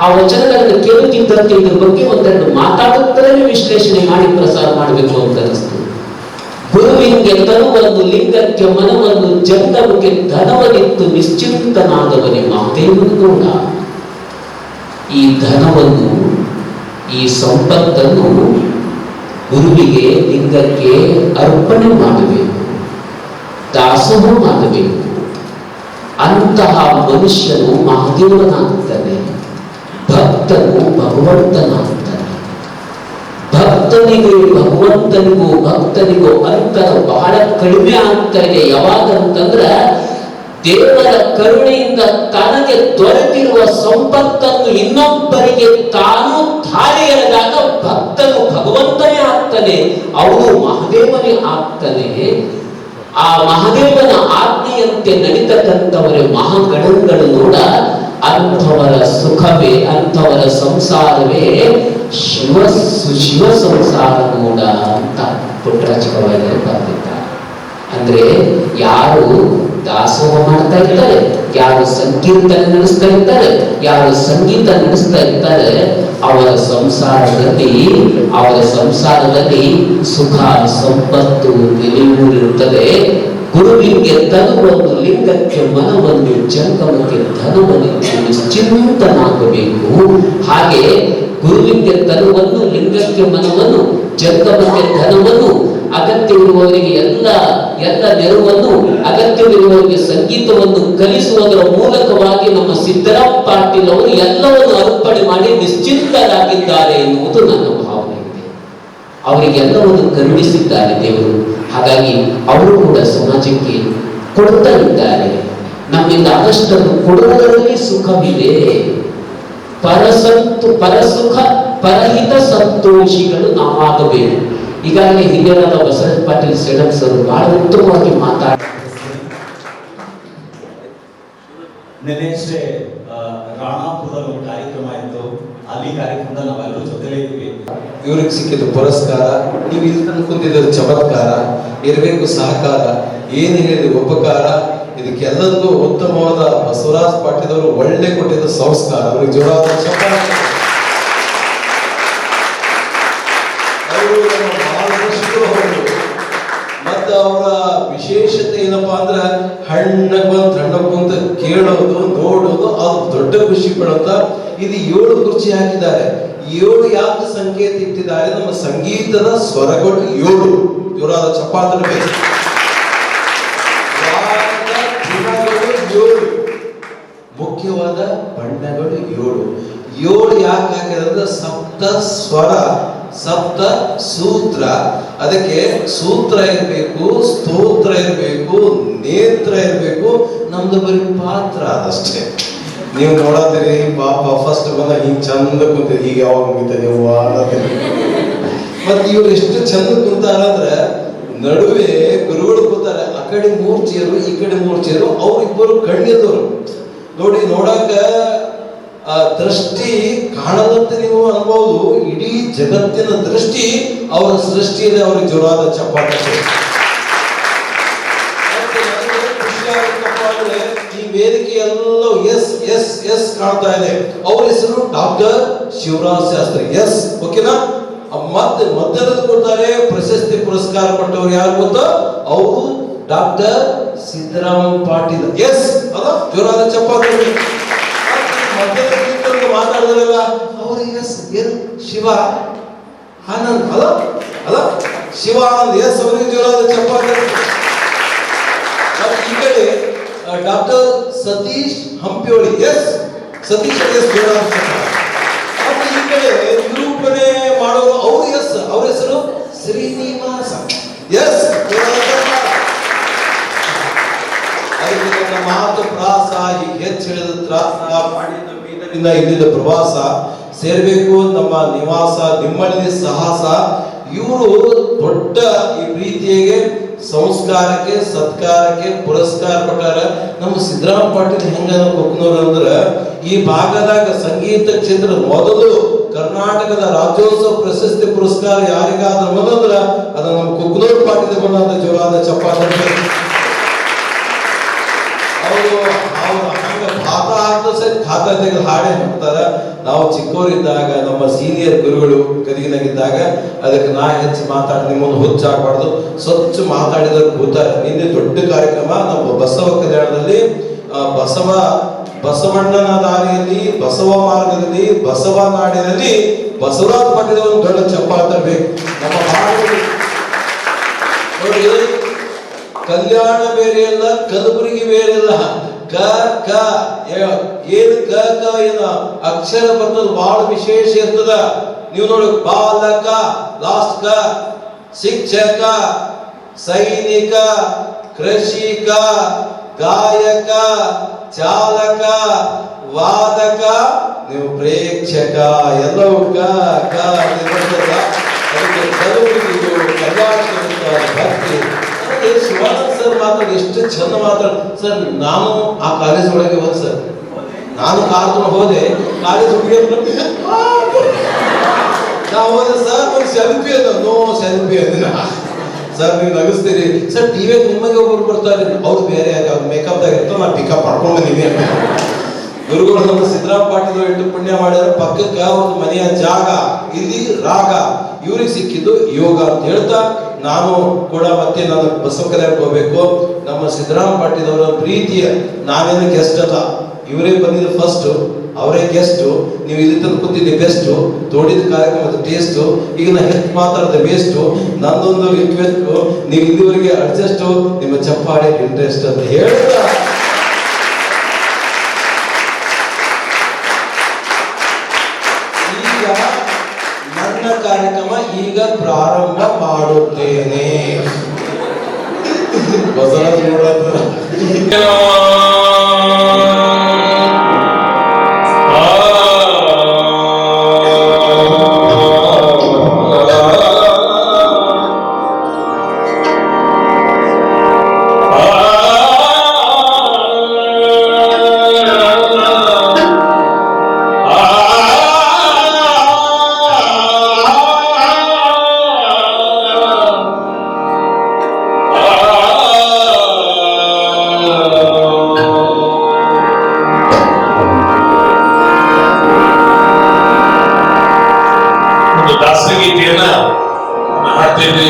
ಆ ವಚನಗಳನ್ನು ಕೇಳುತ್ತಿದ್ದಂತೆ ಇದ್ರ ಬಗ್ಗೆ ಒಂದೆರಡು ಮಾತಾಡುತ್ತಲೇ ವಿಶ್ಲೇಷಣೆ ಮಾಡಿ ಪ್ರಸಾರ ಮಾಡಬೇಕು ಅಂತ ಅನಿಸ್ತು. ಗುರುವಿಗೆ ತನುವನ್ನು, ಲಿಂಗಕ್ಕೆ ಮನವನ್ನು, ಜಂಗಮಕ್ಕೆ ಧನವನಿತ್ತು ನಿಶ್ಚಿಂತನಾದವನೇ ಮಹಾದೇವನು ನೋಡ. ಈ ಧನವನ್ನು, ಈ ಸಂಪತ್ತನ್ನು ಗುರುವಿಗೆ, ಲಿಂಗಕ್ಕೆ ಅರ್ಪಣೆ ಮಾಡಬೇಕು, ದಾಸೋಹ ಮಾಡಬೇಕು. ಅಂತಹ ಮನುಷ್ಯನು ಮಹಾದೇವನಾಗ್ತಾನೆ, ಭಕ್ತನು ಭಗವಂತನಾಗ್ತಾನೆ. ಭಕ್ತನಿಗೆ ಭಗವಂತನಿಗೂ ಅಂತರ ಬಹಳ ಕಡಿಮೆ ಆಗ್ತಾ ಇದೆ. ಯಾವಾಗ ಅಂತಂದ್ರೆ ದೇವರ ಕರುಣೆಯಿಂದ ತನಗೆ ದೊರೆತಿರುವ ಸಂಪತ್ತನ್ನು ಇನ್ನೊಬ್ಬರಿಗೆ ತಾನು ಧಾರೆ ಎಳೆದಾಗ ಭಕ್ತನು ಭಗವಂತನೇ ಆಗ್ತಾನೆ, ಅವನು ಮಹಾದೇವನೇ ಆಗ್ತಾನೆ. ಆ ಮಹಾದೇವನ ಆಜ್ಞೆಯಂತೆ ನಡೀತಕ್ಕಂಥವರೇ ಮಹಾಗಣಗಳು ನೋಡ. ಅಂಥವರ ಸುಖವೇ, ಅಂಥವರ ಸಂಸಾರವೇ ಶಿವ ಸಂಸಾರ ನೋಡ ಅಂತ ಪುಟ್ಟರಾಜ ಗವಾಯಿಗಳು ಬರ್ತಿದ್ದಾರೆ. ಅಂದ್ರೆ ಯಾರು ದಾಸೋಹ ಮಾಡ್ತಾ ಇರ್ತಾರೆ, ಯಾರು ಸಂಕೀರ್ತನೆ ನಡೆಸ್ತಾ ಇರ್ತಾರೆ, ಯಾರು ಸಂಗೀತ ನಡೆಸ್ತಾ ಇರ್ತಾರೆ, ಅವರ ಸಂಸಾರದಲ್ಲಿ ಸುಖ, ಸಂಪತ್ತು, ನಿಲುವು ಇರುತ್ತದೆ. ಗುರುವಿಗೆ ತನುವನ್ನು ಲಿಂಗಕ್ಕೆ ಮನವನ್ನು ಜಂಗಮಕ್ಕೆ ಧನವನ್ನು ನಿಶ್ಚಿಂತನಾಗಬೇಕು. ಹಾಗೆ ಗುರುವಿಗೆ ತನುವನ್ನು ಲಿಂಗಕ್ಕೆ ಮನವನ್ನು ಜಂಗಮಕ್ಕೆ ಧನವನ್ನು ಅಗತ್ಯವಿರುವವರಿಗೆ ಎಲ್ಲ ನೆರವನ್ನು ಅಗತ್ಯವಿರುವವರಿಗೆ ಸಂಗೀತವನ್ನು ಕಲಿಸುವುದರ ಮೂಲಕವಾಗಿ ನಮ್ಮ ಸಿದ್ದರಾಮ ಪಾಟೀಲ್ ಅವರು ಎಲ್ಲವನ್ನು ಅರ್ಪಣೆ ಮಾಡಿ ನಿಶ್ಚಿಂತರಾಗಿದ್ದಾರೆ ಎನ್ನುವುದು ನನ್ನ ಭಾವನೆ ಇದೆ. ಅವರಿಗೆಲ್ಲವನ್ನು ಕರುಣಿಸಿದ್ದಾರೆ ದೇವರು. ಹಾಗಾಗಿ ಅವರು ಕೂಡ ಸಮಾಜಕ್ಕೆ ಕೊಡ್ತಾ ಇದ್ದಾರೆ. ನಮ್ಮಿಂದ ಆದಷ್ಟನ್ನು ಕೊಡುವುದರಲ್ಲಿ ಸುಖವಿದೆ. ಪರಸುಖ ಪರಹಿತ ಸಂತೋಷಿಗಳು ನಾವಾಗಬೇಕು. ಈಗಾಗಲೇ ಹಿರಿಯರಾದ ಬಸವರಾಜ ಪಾಟೀಲ್ ಸೇಡಂ ಸರ್ ಬಹಳ ಉತ್ತಮವಾಗಿ ನಿನ್ನೆಷ್ಟೇ ರಾಣಾಪುರದಲ್ಲಿ ಒಂದು ಕಾರ್ಯಕ್ರಮ ಇತ್ತು. ಅಲ್ಲಿ ಕಾರ್ಯಕ್ರಮದಲ್ಲಿ ನಾವೆಲ್ಲರೂ ಜೊತೆಲೇ ಇದ್ವಿ. ಇವ್ರಿಗೆ ಸಿಕ್ಕಿದ ಪುರಸ್ಕಾರ, ನೀವು ಇಲ್ಲಿ ತನಕ ಕುಂತಿದ್ದ ಚಮತ್ಕಾರ, ಇರಬೇಕು ಸಹಕಾರ, ಏನು ಹೇಳಿದ ಉಪಕಾರ, ಇದಕ್ಕೆಲ್ಲದಕ್ಕೂ ಉತ್ತಮವಾದ ಬಸವರಾಜ ಪಾಟೀಲ್ ಅವರು ಒಳ್ಳೆ ಕೊಟ್ಟಿದ್ದ ಸಂಸ್ಕಾರ. ಅವ್ರಿಗೆ ಜೋರಾದ ಚಪ್ಪಾಳೆ. ಅವರು ನಮ್ಮ ಮಾರ್ಗದರ್ಶಕರು ಹೌದು. ಮತ್ತು ಅವರ ವಿಶೇಷತೆ ಏನಪ್ಪಾ ಅಂದ್ರೆ ಹಣ್ಣಗ್ ಕುಂತ ಕೇಳೋದು, ನೋಡೋದು, ಅದು ದೊಡ್ಡ ಖುಷಿ ಪಡುತ್ತ. ಇದು 7 ಕುರ್ಚಿ ಹಾಕಿದ್ದಾರೆ. 7 ಯಾಕೆ ಸಂಕೇತ ಇಟ್ಟಿದ್ದಾರೆ? ನಮ್ಮ ಸಂಗೀತದ ಸ್ವರಗಳು 7. ಜೋರಾದ ಚಪ್ಪಾಳೆ ಬೇಕು. 7 ಮುಖ್ಯವಾದ ಬಣ್ಣಗಳು 7 ಯಾಕೆ ಹಾಕಿದ್ರೆ ಸಪ್ತ ಸ್ವರ, ಸಪ್ತ ಸೂತ್ರ. ಅದಕ್ಕೆ ಸೂತ್ರ ಇರಬೇಕು, ಸ್ತೋತ್ರ ಇರಬೇಕು, ನೇತ್ರ ಇರಬೇಕು. ನಮ್ದು ಬರೀ ಪಾತ್ರ ಅದಷ್ಟೇ. ನೀವು ನೋಡತ್ತೀರಿ ಪಾಪ ಫಸ್ಟ್ ಬಂದ ಹಿಂಗ್ ಚಂದ ಕುಂತಿರಿ, ಈಗ ಯಾವಾಗ ಮುಗಿತದೆ ಮತ್ತೆ ಇವ್ರು ಎಷ್ಟು ಚಂದ ಕುಂತಾರಂದ್ರೆ ನಡುವೆ ಗುರುಗಳು ಕೂತಾರೆ. ಆ ಕಡೆ 3 ಚೇರು, ಈ ಕಡೆ 3 ಚೇರು. ಅವ್ರಿಬ್ಬರು ಕಣ್ಣಿದ್ದವರು ನೋಡಿ. ನೋಡಾಕ ದೃಷ್ಟಿ ಕಾಣದಂತೆ ನೀವು ಅನ್ಬಹುದು. ಇಡೀ ಜಗತ್ತಿನ ದೃಷ್ಟಿ ಅವರ ಸೃಷ್ಟಿ ಇದೆ. ಅವ್ರಿಗೆ ಜೋರಾದ ಚಪ್ಪಾಳೆ. ಈ ವೇದಿಕೆ ಎಲ್ಲ ಎಸ್ ಎಸ್ ಎಸ್ ಕಾಣ್ತಾ ಇದೆ. ಅವ್ರ ಹೆಸರು ಡಾಕ್ಟರ್ ಶಿವರಾಜ್ ಶಾಸ್ತ್ರಿ. ಎಸ್, ಓಕೆನಾ? ಮತ್ತೆ ಮಧ್ಯದಲ್ಲಿ ಕೊಡ್ತಾರೆ ಪ್ರಶಸ್ತಿ ಪುರಸ್ಕಾರ ಕೊಟ್ಟವ್ರು ಯಾರು ಗೊತ್ತಾ? ಅವರು ಡಾಕ್ಟರ್ ಸಿದ್ದರಾಮ ಪಾಟೀಲ್. ಎಸ್ ಅಲ್ಲ, ಜೋರಾದ ಚಪ್ಪಾಳೆ. ಮಧ್ಯದಲ್ಲಿ ಮಾತಾಡಿದ್ರಲ್ಲ ಅವರು ಎಸ್, ಏನು ಶಿವ ಆನಂದ್ ಅಲ್ಲ ಅಲ್ಲ ಶಿವ ಆನಂದ್. ಎಸ್, ಅವರಿಗೆ ಜೋರಾದ ಚಪ್ಪಾಳೆ. ಈ ಕಡೆ doctor Satish Hampiholi. Yes, Satish yes, ಜೋರಾದ ಚಪ್ಪಾಳೆ. ಈ ಕಡೆ ನಿರೂಪಣೆ ಮಾಡೋರು ಅವರು. ಎಸ್, ಅವ್ರ ಹೆಸರು ಶ್ರೀನಿವಾಸ. ಎಸ್, ಅದಕ್ಕೆ ಮಾತು ಪ್ರಾಸ ಈಗ ಹೆಚ್ಚು ಹೇಳಿದ ತ್ರಾಸ ಮಾಡಿದ ಬೀದರಿಂದ ಇಲ್ಲಿದ್ದ ಪ್ರವಾಸ ಸೇರ್ಬೇಕು ನಮ್ಮ ನಿವಾಸ ನಿಮ್ಮಲ್ಲಿ ಸಾಹಸ. ಇವರು ದೊಡ್ಡ ಈ ಪ್ರೀತಿಗೆ ಸಂಸ್ಕಾರಕ್ಕೆ ಸತ್ಕಾರಕ್ಕೆ ಪುರಸ್ಕಾರ ಕೊಟ್ಟಾರ. ನಮ್ಮ ಸಿದ್ದರಾಮ ಪಾಟೀಲ್ ಹೆಂಗ ಕೊಕ್ಕನೂರು ಅಂದ್ರೆ ಈ ಭಾಗದಾಗ ಸಂಗೀತ ಕ್ಷೇತ್ರದ ಮೊದಲು ಕರ್ನಾಟಕದ ರಾಜ್ಯೋತ್ಸವ ಪ್ರಶಸ್ತಿ ಪುರಸ್ಕಾರ ಯಾರಿಗಾದ್ರೂ ಮೊದಲ ಅದು ನಮ್ಮ ಕೊಕ್ಕನೂರು ಪಾಟೀಲ್ ಬಂದಂತ ಜೋರಾದ ಚಪ್ಪಾಳೆ. ಅವರು ಹಂಗ ಖಾತಾ ತೆಗೆದು ಹಾಡೇ ಹಾಕ್ತಾರ. ನಾವು ಚಿಕ್ಕವರಿದ್ದಾಗ ನಮ್ಮ ಸೀನಿಯರ್ ಗುರುಗಳು ಗದಗಿನಾಗಿದ್ದಾಗ ಅದಕ್ಕೆ ನಾ ಹೆಚ್ಚು ಮಾತಾಡಿ ನಿಮ್ಮನ್ನು ಹುಚ್ಚಾಗಬಾರ್ದು, ಸ್ವಚ್ಛ ಮಾತಾಡಿದವ್ರು ಕೂತಾರೆ. ನಿನ್ನೆ ದೊಡ್ಡ ಕಾರ್ಯಕ್ರಮ ನಮ್ಮ ಬಸವ ಕಲ್ಯಾಣದಲ್ಲಿ ಬಸವಣ್ಣನ ದಾರಿಯಲ್ಲಿ, ಬಸವ ಮಾರ್ಗದಲ್ಲಿ, ಬಸವ ನಾಡಿನಲ್ಲಿ ಬಸವರಾಜ ಪಾಟೀಲ್ ಒಂದು ದೊಡ್ಡ ಚಪ್ಪಾಳೆ ತರಬೇಕು. ನಮ್ಮ ನೋಡಿ, ಕಲ್ಯಾಣ ಬೇರೆ ಅಲ್ಲ, ಕಲಬುರಗಿ ಬೇರೆ ಅಲ್ಲ. ಕ ಕ ಏನ್ ಕ ಕ ಏನ ಅಕ್ಷರ ಬರ್ತದ ಬಹಳ ವಿಶೇಷ ಇರ್ತದ. ನೀವು ನೋಡಿ, ಬಾಲಕ ಲಾಸ್ಟ್ ಕ, ಶಿಕ್ಷಕ, ಸೈನಿಕ, ಕೃಷಿಕ, ಗಾಯಕ, ಚಾಲಕ, ವಾದಕ, ನೀವು ಪ್ರೇಕ್ಷಕ, ಎಲ್ಲವೂ ಕ ಕ ಅದಕ್ಕೆ ಕಲಬುರಗಿಗೂ ಕಲ್ಯಾಣ ಭಕ್ತಿ. ಶಿವಾನಂದ್ ಸರ್ ಮಾತಾಡಿ ಎಷ್ಟು ಚಂದ ಮಾತಾಡ. ಸರ್, ನಾನು ಆ ಕಾಲೇಜ್ ಒಳಗೆ ಹೋದ್ ಸರ್. ನಾನು ಕಾರ್ಯಕ್ರಮ ಹೋದೆ, ಕಾಲೇಜ್ ಹುಡುಗಿ ನಾ ಹೋದೆ. ಸರ್, ಒಂದು ಸೆಲ್ಫಿ ಅದ. ನೋ ಸೆಲ್ಫಿ ಅಂದಿನ. ಸರ್, ನೀವು ನಗಿಸ್ತೀರಿ ಸರ್. ಟಿವಿ ನಿಮಗೆ ಒಬ್ಬರು ಬರ್ತಾರೆ, ಅವ್ರು ಬೇರೆ ಮೇಕಪ್ ದಾಗ ಇರ್ತಾವ, ನಾ ಪಿಕಪ್ ಮಾಡ್ಕೊಂಡ್ ಬಂದಿನಿ. ಗುರುಗಳು ನಮ್ಮ ಸಿದ್ದರಾಮ ಪಾಟೀಲ್ ಇಟ್ಟು ಪುಣ್ಯ ಮಾಡ್ಯಾರ. ಪಕ್ಕಕ್ಕ ಒಂದು ಮನೆಯ ಜಾಗ, ಇಲ್ಲಿ ರಾಗ ಇವ್ರಿಗೆ ಸಿಕ್ಕಿದ್ದು ಯೋಗ ಅಂತ ಹೇಳ್ತಾ ನಾನು ಕೂಡ ಮತ್ತೆ ನಾನು ಬಸವ ಕಲ್ಯಾಣಕ್ಕೆ ಹೋಗ್ಬೇಕು. ನಮ್ಮ ಸಿದ್ದರಾಮ ಪಾಟೀಲ್ ಪ್ರೀತಿಯ ನಾವೇನು ಗೆಸ್ಟ್ ಅಲ್ಲ, ಇವರೇ ಬಂದಿದ್ದು ಫಸ್ಟ್, ಅವರೇ ಗೆಸ್ಟ್. ನೀವು ಇಲ್ಲಿ ತಂದು ಕೂತಿದ್ದೆ ಬೆಸ್ಟ್, ತೋಡಿದ ಕಾರ್ಯಕ್ರಮದ ಟೇಸ್ಟ್. ಈಗ ನಾ ಹೆಚ್ಚು ಮಾತಾಡೋದು ವೇಸ್ಟ್. ನಂದೊಂದು ರಿಕ್ವೆಸ್ಟ್, ನೀವು ಇಲ್ಲಿವರೆಗೆ ಅಡ್ಜಸ್ಟ್, ನಿಮ್ಮ ಚಪ್ಪಾಳೆ ಇಂಟ್ರೆಸ್ಟ್ ಅಂತ ಹೇಳ್ತಾ ಈಗ ನನ್ನ ಕಾರ್ಯಕ್ರಮ ಈಗ ಪ್ರಾರಂಭ ಮಾಡುತ್ತೇನೆ. ಬಸವರಾಜ್ ನೋಡೋದು ದಾಸಗೀತೆಯನ್ನ ಹಾಡ್ತೇವೆ.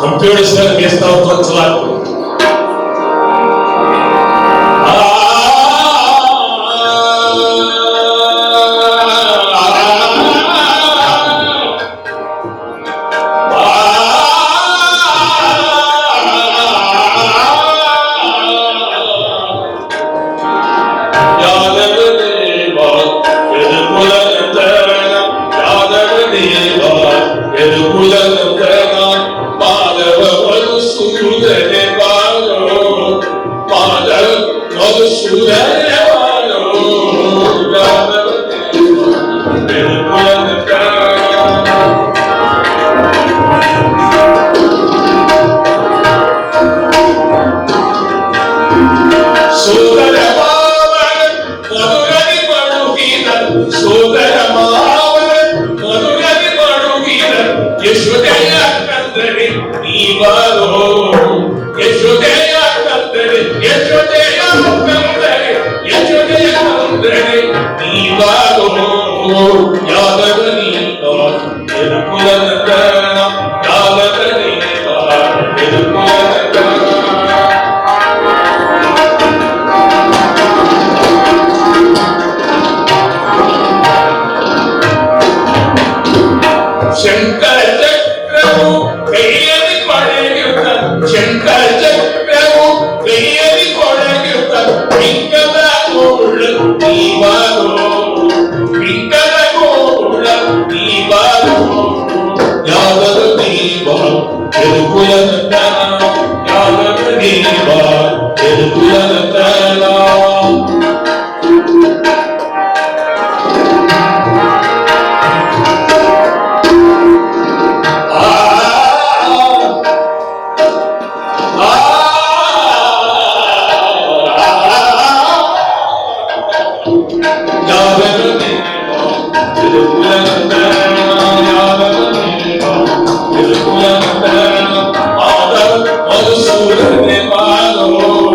Hambiorischer Gestalt von Zlato. All the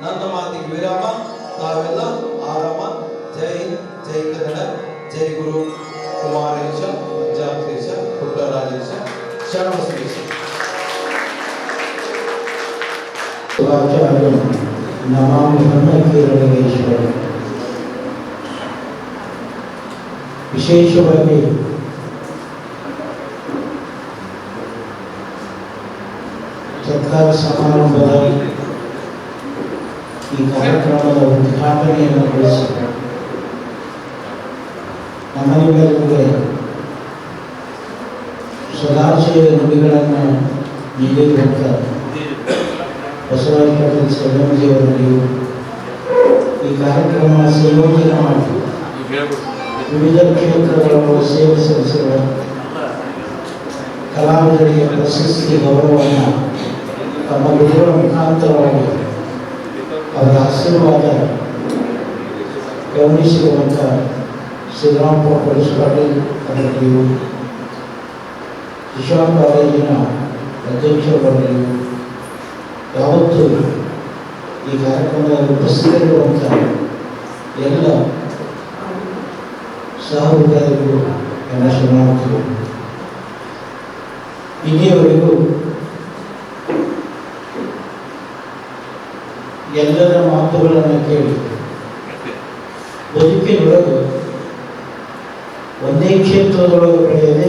ನನ್ನ ಮಾತಿಗೆ ವಿರಾಮ. ತಾವೆಲ್ಲ ಆರಾಮ. ಜೈ ಜೈ ಕನ್ನಡ, ಜೈ ಗುರು ಕುಮಾರೇಶ, ಪಂಚಾಕ್ಷೇಶ, ಪುಟ್ಟರಾಜೇಶ, ಶರಣಬಸವೇಶ. ನಮಾಮಿ ಬ್ರಹ್ಮಕೀರ್ಣೇಶ್ವರ. ವಿಶೇಷವಾಗಿ ಸರ್ಕಾರ ಸಮಾರಂಭದ ಈ ಕಾರ್ಯಕ್ರಮದ ಉದ್ಘಾಟನೆಯನ್ನು ನಡೆಸಿ ನಮ್ಮನೆಲ್ಲರಿಗೆ ಸದಾಶಯ ನುಡಿಗಳನ್ನು ನೀಡಿರುವಂಥ ಬಸವರಾಜ ಪಾಟೀಲ್ ಸೆಡಂಜಿಯವರಲ್ಲಿಯೂ ಈ ಕಾರ್ಯಕ್ರಮ ಸಂಯೋಜನೆ ಮಾಡಿ ವಿವಿಧ ಕ್ಷೇತ್ರಗಳನ್ನು ಸೇವೆ ಸಲ್ಲಿಸಿರುವ ಕಲಾವಿದರಿಗೆ ಪ್ರಶಸ್ತಿ ಗೌರವವನ್ನು ತಮ್ಮ ಗುರುಗಳ ಮುಖಾಂತರವಾಗಿ ಅವರ ಆಶೀರ್ವಾದ ಗಮನಿಸಿರುವಂಥ ಸಿದ್ದರಾಮಪ್ಪ ಪೊಲೀಸ್ ಪಾಟೀಲ್ ಅವರಲ್ಲಿಯೂ, ಶಿಶಾನ್ ಕಾಲೇಜಿನ ಅಧ್ಯಕ್ಷರವರಲ್ಲಿಯೂ, ಯಾವತ್ತೂ ಈ ಕಾರ್ಯಕ್ರಮದಲ್ಲಿ ಉಪಸ್ಥಿತರಿರುವಂಥ ಎಲ್ಲ ಸಹೋದರರಿಗೂ ಎಲ್ಲ ಶರಣಾರ್ಥಿಗಳು, ಇಲ್ಲಿಯವರೆಗೂ ಎಲ್ಲರ ಮಾತುಗಳನ್ನು ಕೇಳಿ ಬದುಕಿನೊಳಗೆ ಒಂದೇ ಕ್ಷೇತ್ರದೊಳಗೆ ಬೆಳೆಯದೆ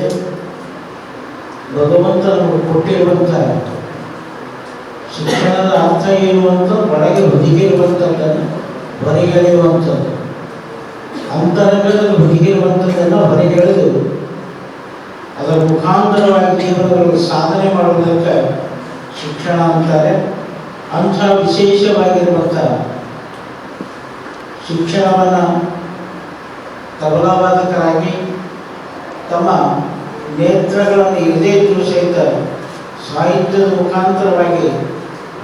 ಭಗವಂತ ನಮಗೆ ಕೊಟ್ಟಿರುವಂಥ ಶಿಕ್ಷಣದ ಅರ್ಥ ಏನು ಅಂತ ಒಳಗೆ ಹುದುಗಿರುವಂಥದ್ದನ್ನು ಹೊರಗೆಳೆಯುವಂಥದ್ದು, ಅಂತರಂಗದಲ್ಲಿ ಹುದುಗಿರುವಂಥದ್ದನ್ನು ಹೊರಗೆಳೆದು ಅದರ ಮುಖಾಂತರವಾಗಿ ಜೀವನದಲ್ಲಿ ಸಾಧನೆ ಮಾಡುವುದಕ್ಕೆ ಶಿಕ್ಷಣ ಅಂತಾರೆ. ಅಂಥ ವಿಶೇಷವಾಗಿರುವಂಥ ಶಿಕ್ಷಣವನ್ನು ತಬಲಾವಾದಕರಾಗಿ ತಮ್ಮ ನೇತ್ರಗಳನ್ನು ಇರದೇ ಇದ್ದರೂ ಸಹಿತ ಸಾಹಿತ್ಯದ ಮುಖಾಂತರವಾಗಿ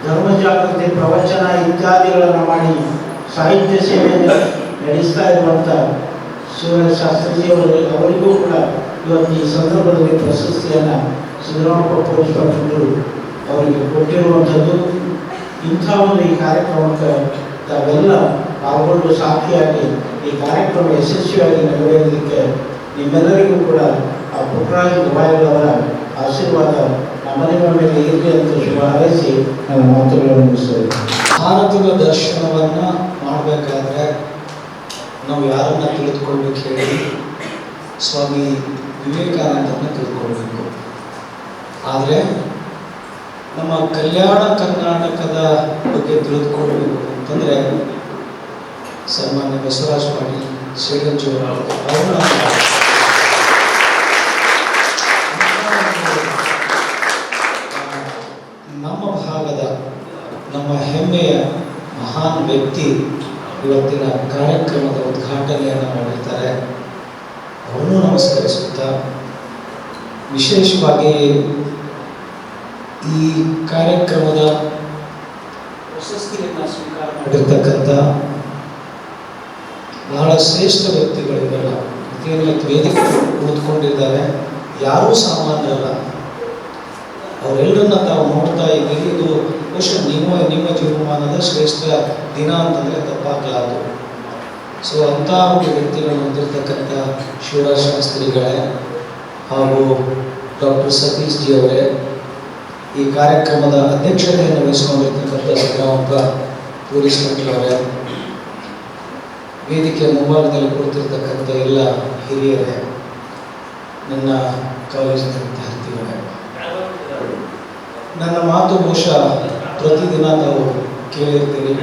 ಧರ್ಮ ಜಾಗೃತಿ, ಪ್ರವಚನ ಇತ್ಯಾದಿಗಳನ್ನು ಮಾಡಿ ಸಾಹಿತ್ಯ ಸೇವೆಯನ್ನು ನಡೆಸ್ತಾ ಇರುವಂಥ ಶಿವಶಾಸ್ತ್ರಿಜಿಯವರು, ಅವರಿಗೂ ಕೂಡ ಇವತ್ತು ಈ ಸಂದರ್ಭದಲ್ಲಿ ಪ್ರಶಸ್ತಿಯನ್ನು ಸಿದ್ದರಾಮಪ್ಪ ಪೊಲೀಸ್ ಪಾಟೀಲರು ಅವರಿಗೆ ಕೊಟ್ಟಿರುವಂಥದ್ದು. ಇಂಥ ಒಂದು ಈ ಕಾರ್ಯಕ್ರಮಕ್ಕೆ ತಾವೆಲ್ಲ ಪಾಲ್ಗೊಂಡು ಸಾಕ್ಷಿಯಾಗಿ ಈ ಕಾರ್ಯಕ್ರಮ ಯಶಸ್ವಿಯಾಗಿ ನೆರವೇರಲಿಕ್ಕೆ ನಿಮ್ಮೆಲ್ಲರಿಗೂ ಕೂಡ ಆ ಪುಟ್ಟರಾಜ ಗವಾಯಿಗಳವರ ಆಶೀರ್ವಾದ ನಮ್ಮನೆಯ ಮೇಲೆ ಇರಲಿ ಅಂತ ಶುಭ ಹಾರೈಸಿ ನನ್ನ ಮಾತುಗಳನ್ನು ಮುಗಿಸ್ತೇವೆ. ಭಾರತದ ದರ್ಶನವನ್ನು ಮಾಡಬೇಕಾದ್ರೆ ನಾವು ಯಾರನ್ನ ತಿಳಿದುಕೊಳ್ಬೇಕು ಹೇಳಿ? ಸ್ವಾಮಿ ವಿವೇಕಾನಂದರನ್ನ ತಿಳ್ಕೊಳ್ಬೇಕು. ಆದರೆ ನಮ್ಮ ಕಲ್ಯಾಣ ಕರ್ನಾಟಕದ ಬಗ್ಗೆ ತಿಳಿದುಕೊಳ್ಬೇಕು ಅಂತಂದರೆ ಸನ್ಮಾನ್ಯ ಬಸವರಾಜ ಪಾಟೀಲ್ ಸೇಡಂಜಿಯವರು ನಮ್ಮ ಭಾಗದ ನಮ್ಮ ಹೆಮ್ಮೆಯ ಮಹಾನ್ ವ್ಯಕ್ತಿ ಇವತ್ತಿನ ಕಾರ್ಯಕ್ರಮದ ಉದ್ಘಾಟನೆಯನ್ನು ಮಾಡಿರ್ತಾರೆ. ಅವರನ್ನು ನಮಸ್ಕರಿಸುತ್ತಾ, ವಿಶೇಷವಾಗಿ ಈ ಕಾರ್ಯಕ್ರಮದ ಪ್ರಶಸ್ತಿಯನ್ನು ಸ್ವೀಕಾರ ಮಾಡಿರ್ತಕ್ಕಂಥ ಬಹಳ ಶ್ರೇಷ್ಠ ವ್ಯಕ್ತಿಗಳಿಗೆಲ್ಲ ಇವತ್ತು ವೇದಿಕೆ ಕೂತ್ಕೊಂಡಿದ್ದಾರೆ. ಯಾರೂ ಸಾಮಾನ್ಯರಲ್ಲ. ಅವರೆಲ್ಲರನ್ನ ತಾವು ನೋಡ್ತಾ ಇದ್ದೀರಿ. ಇದು ಬಹುಶಃ ನಿಮ್ಮ ಜೀವಮಾನದ ಶ್ರೇಷ್ಠ ದಿನ ಅಂತಂದರೆ ತಪ್ಪಾಗಲಾರದು. ಸೊ ಅಂಥ ಒಂದು ವ್ಯಕ್ತಿಗಳನ್ನು ಹೊಂದಿರತಕ್ಕಂಥ ಶಿವರಾಜ್ ಶಾಸ್ತ್ರಿಗಳೇ ಹಾಗೂ ಡಾಕ್ಟರ್ ಸತೀಶ್ ಜಿ ಅವರೇ, ಈ ಕಾರ್ಯಕ್ರಮದ ಅಧ್ಯಕ್ಷತೆಯನ್ನು ವಹಿಸಿಕೊಂಡಿರ್ತಕ್ಕಂಥ ಸಿದ್ದರಾಮಪ್ಪ ಪೊಲೀಸ್ ಪಾಟೀಲ್ ಅವರೇ, ವೇದಿಕೆಯ ಮುಂಭಾಗದಲ್ಲಿ ಕುಳಿತಿರ್ತಕ್ಕಂಥ ಎಲ್ಲ ಹಿರಿಯರೇ, ನನ್ನ ಕಾಲೇಜಿನ ವಿದ್ಯಾರ್ಥಿಗಳೇ, ನನ್ನ ಮಾತು ಬಹುಶಃ ಪ್ರತಿದಿನ ತಾವು ಕೇಳಿರ್ತೀರಿ.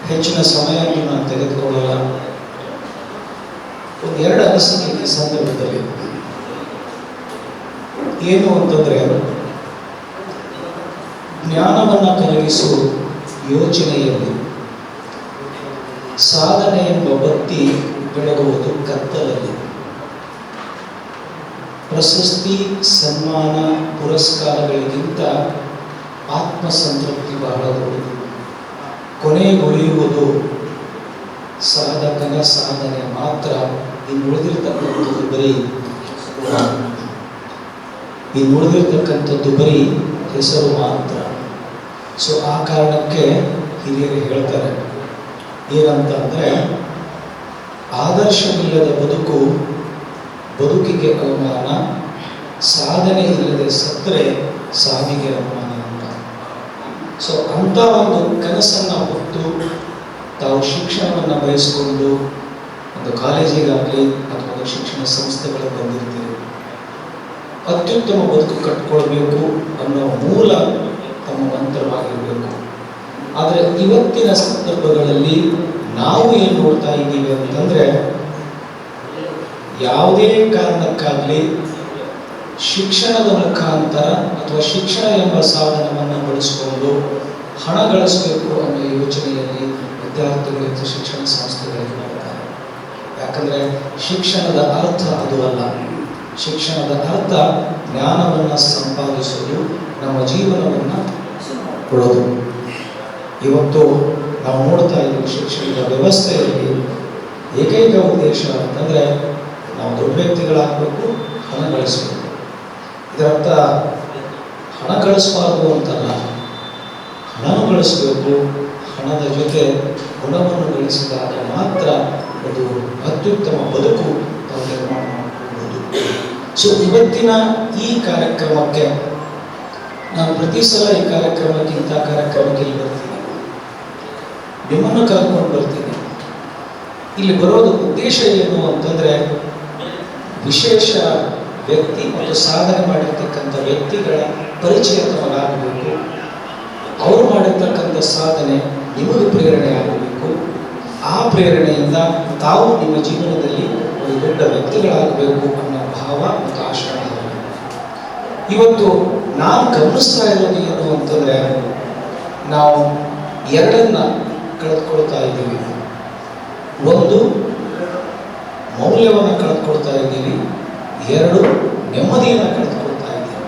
ಹೆಚ್ಚಿನ ಸಮಯವನ್ನು ನಾನು ತೆಗೆದುಕೊಳ್ಳಲ್ಲ. ಒಂದೆರಡು ಅನಿಸಿಕೆ ಈ ಸಂದರ್ಭದಲ್ಲಿ ಏನು ಅಂತಂದರೆ, ಜ್ಞಾನವನ್ನು ಕರಗಿಸುವ ಯೋಚನೆಯಲ್ಲಿ ಸಾಧನೆ ಎಂಬ ಬತ್ತಿ ಬೆಳಗುವುದು ಕತ್ತಲಲ್ಲಿ. ಪ್ರಶಸ್ತಿ, ಸನ್ಮಾನ, ಪುರಸ್ಕಾರಗಳಿಗಿಂತ ಆತ್ಮಸಂತೃಪ್ತಿ ಬಹಳ ದೊಡ್ಡದು. ಕೊನೆಗೊಳಿಯುವುದು ಸಾಧಕನ ಸಾಧನೆ ಮಾತ್ರ. ಇನ್ನುಳಿದಿರ್ತಕ್ಕಂಥದ್ದು ಬರೀ ಹೆಸರು ಮಾತ್ರ. ಸೊ ಆ ಕಾರಣಕ್ಕೆ ಹಿರಿಯರು ಹೇಳ್ತಾರೆ. ಏನಂತಂದರೆ, ಆದರ್ಶವಿಲ್ಲದ ಬದುಕಿಗೆ ಅವಮಾನ, ಸಾಧನೆ ಇಲ್ಲದೆ ಸತ್ತರೆ ಸಾವಿಗೆ ಅವಮಾನ ಅಂತ. ಸೊ ಅಂಥ ಒಂದು ಕನಸನ್ನು ಹೊತ್ತು ತಾವು ಶಿಕ್ಷಣವನ್ನು ಬಯಸಿಕೊಂಡು ಒಂದು ಕಾಲೇಜಿಗಾಗಲಿ ಅಥವಾ ಒಂದು ಶಿಕ್ಷಣ ಸಂಸ್ಥೆಗಳಿಗೆ ಬಂದಿರ್ತೀರಿ. ಅತ್ಯುತ್ತಮ ಬದುಕು ಕಟ್ಕೊಳ್ಬೇಕು ಅನ್ನೋ ಮೂಲ ತಮ್ಮ ಮಂತ್ರವಾಗಿರಬೇಕು. ಆದರೆ ಇವತ್ತಿನ ಸಂದರ್ಭಗಳಲ್ಲಿ ನಾವು ಏನು ನೋಡ್ತಾ ಇದ್ದೀವಿ ಅಂತಂದರೆ, ಯಾವುದೇ ಕಾರಣಕ್ಕಾಗಲಿ ಶಿಕ್ಷಣದ ಮುಖಾಂತರ ಅಥವಾ ಶಿಕ್ಷಣ ಎಂಬ ಸಾಧನವನ್ನು ಬಳಸಿಕೊಂಡು ಹಣ ಗಳಿಸಬೇಕು ಅನ್ನೋ ಯೋಚನೆಯಲ್ಲಿ ವಿದ್ಯಾರ್ಥಿಗಳು ಮತ್ತು ಶಿಕ್ಷಣ ಸಂಸ್ಥೆಗಳಿಗೆ ಮಾಡ್ತಾರೆ. ಯಾಕಂದರೆ ಶಿಕ್ಷಣದ ಅರ್ಥ ಅದು ಅಲ್ಲ. ಶಿಕ್ಷಣದ ಅರ್ಥ ಜ್ಞಾನವನ್ನು ಸಂಪಾದಿಸೋದು, ನಮ್ಮ ಜೀವನವನ್ನು ಕೊಡೋದು. ಇವತ್ತು ನಾವು ನೋಡ್ತಾ ಇದ್ದೀವಿ ಶಿಕ್ಷಣದ ವ್ಯವಸ್ಥೆಯಲ್ಲಿ ಏಕೈಕ ಉದ್ದೇಶ ಅಂತಂದರೆ ನಾವು ದೊಡ್ಡ ವ್ಯಕ್ತಿಗಳಾಗಬೇಕು, ಹಣ ಗಳಿಸಬೇಕು. ಇದರರ್ಥ ಹಣ ಗಳಿಸಬಾರ್ದು ಅಂತಲ್ಲ, ಹಣವನ್ನು ಗಳಿಸಬೇಕು. ಹಣದ ಜೊತೆ ಗುಣವನ್ನು ಗಳಿಸಿದಾಗ ಮಾತ್ರ ಅದು ಅತ್ಯುತ್ತಮ ಬದುಕು ನಾವು ನಿರ್ಮಾಣ ಮಾಡಿಕೊಳ್ಳಬಹುದು. ಸೊ ಇವತ್ತಿನ ಈ ಕಾರ್ಯಕ್ರಮಕ್ಕೆ ನಾನು ಪ್ರತಿ ಸಲ ಈ ಕಾರ್ಯಕ್ರಮಕ್ಕೆ ಇಲ್ಲಿ ಬರ್ತೀನಿ, ನಿಮ್ಮನ್ನು ಕರ್ಕೊಂಡು ಬರ್ತೀನಿ. ಇಲ್ಲಿ ಬರೋದು ಉದ್ದೇಶ ಏನು ಅಂತಂದರೆ, ವಿಶೇಷ ವ್ಯಕ್ತಿ ಮತ್ತು ಸಾಧನೆ ಮಾಡಿರ್ತಕ್ಕಂಥ ವ್ಯಕ್ತಿಗಳ ಪರಿಚಯ ತಮಗಾಗಬೇಕು. ಅವರು ಮಾಡಿರ್ತಕ್ಕಂಥ ಸಾಧನೆ ನಿಮಗೆ ಪ್ರೇರಣೆ ಆಗಬೇಕು. ಆ ಪ್ರೇರಣೆಯಿಂದ ತಾವು ನಿಮ್ಮ ಜೀವನದಲ್ಲಿ ಒಂದು ದೊಡ್ಡ ವ್ಯಕ್ತಿಗಳಾಗಬೇಕು ಅನ್ನೋ ಭಾವ ಮತ್ತು ಆಶಯ. ಇವತ್ತು ನಾನು ಗಮನಿಸ್ತಾ ಇರೋದು ಏನು ಅಂತಂದರೆ, ನಾವು ಎರಡನ್ನ ಕಳೆದುಕೊಳ್ತಾ ಇದ್ದೀವಿ. ಒಂದು, ಮೌಲ್ಯವನ್ನು ಕಳೆದುಕೊಳ್ತಾ ಇದ್ದೀವಿ. ಎರಡು, ನೆಮ್ಮದಿಯನ್ನು ಕಳೆದುಕೊಳ್ತಾ ಇದ್ದೀವಿ.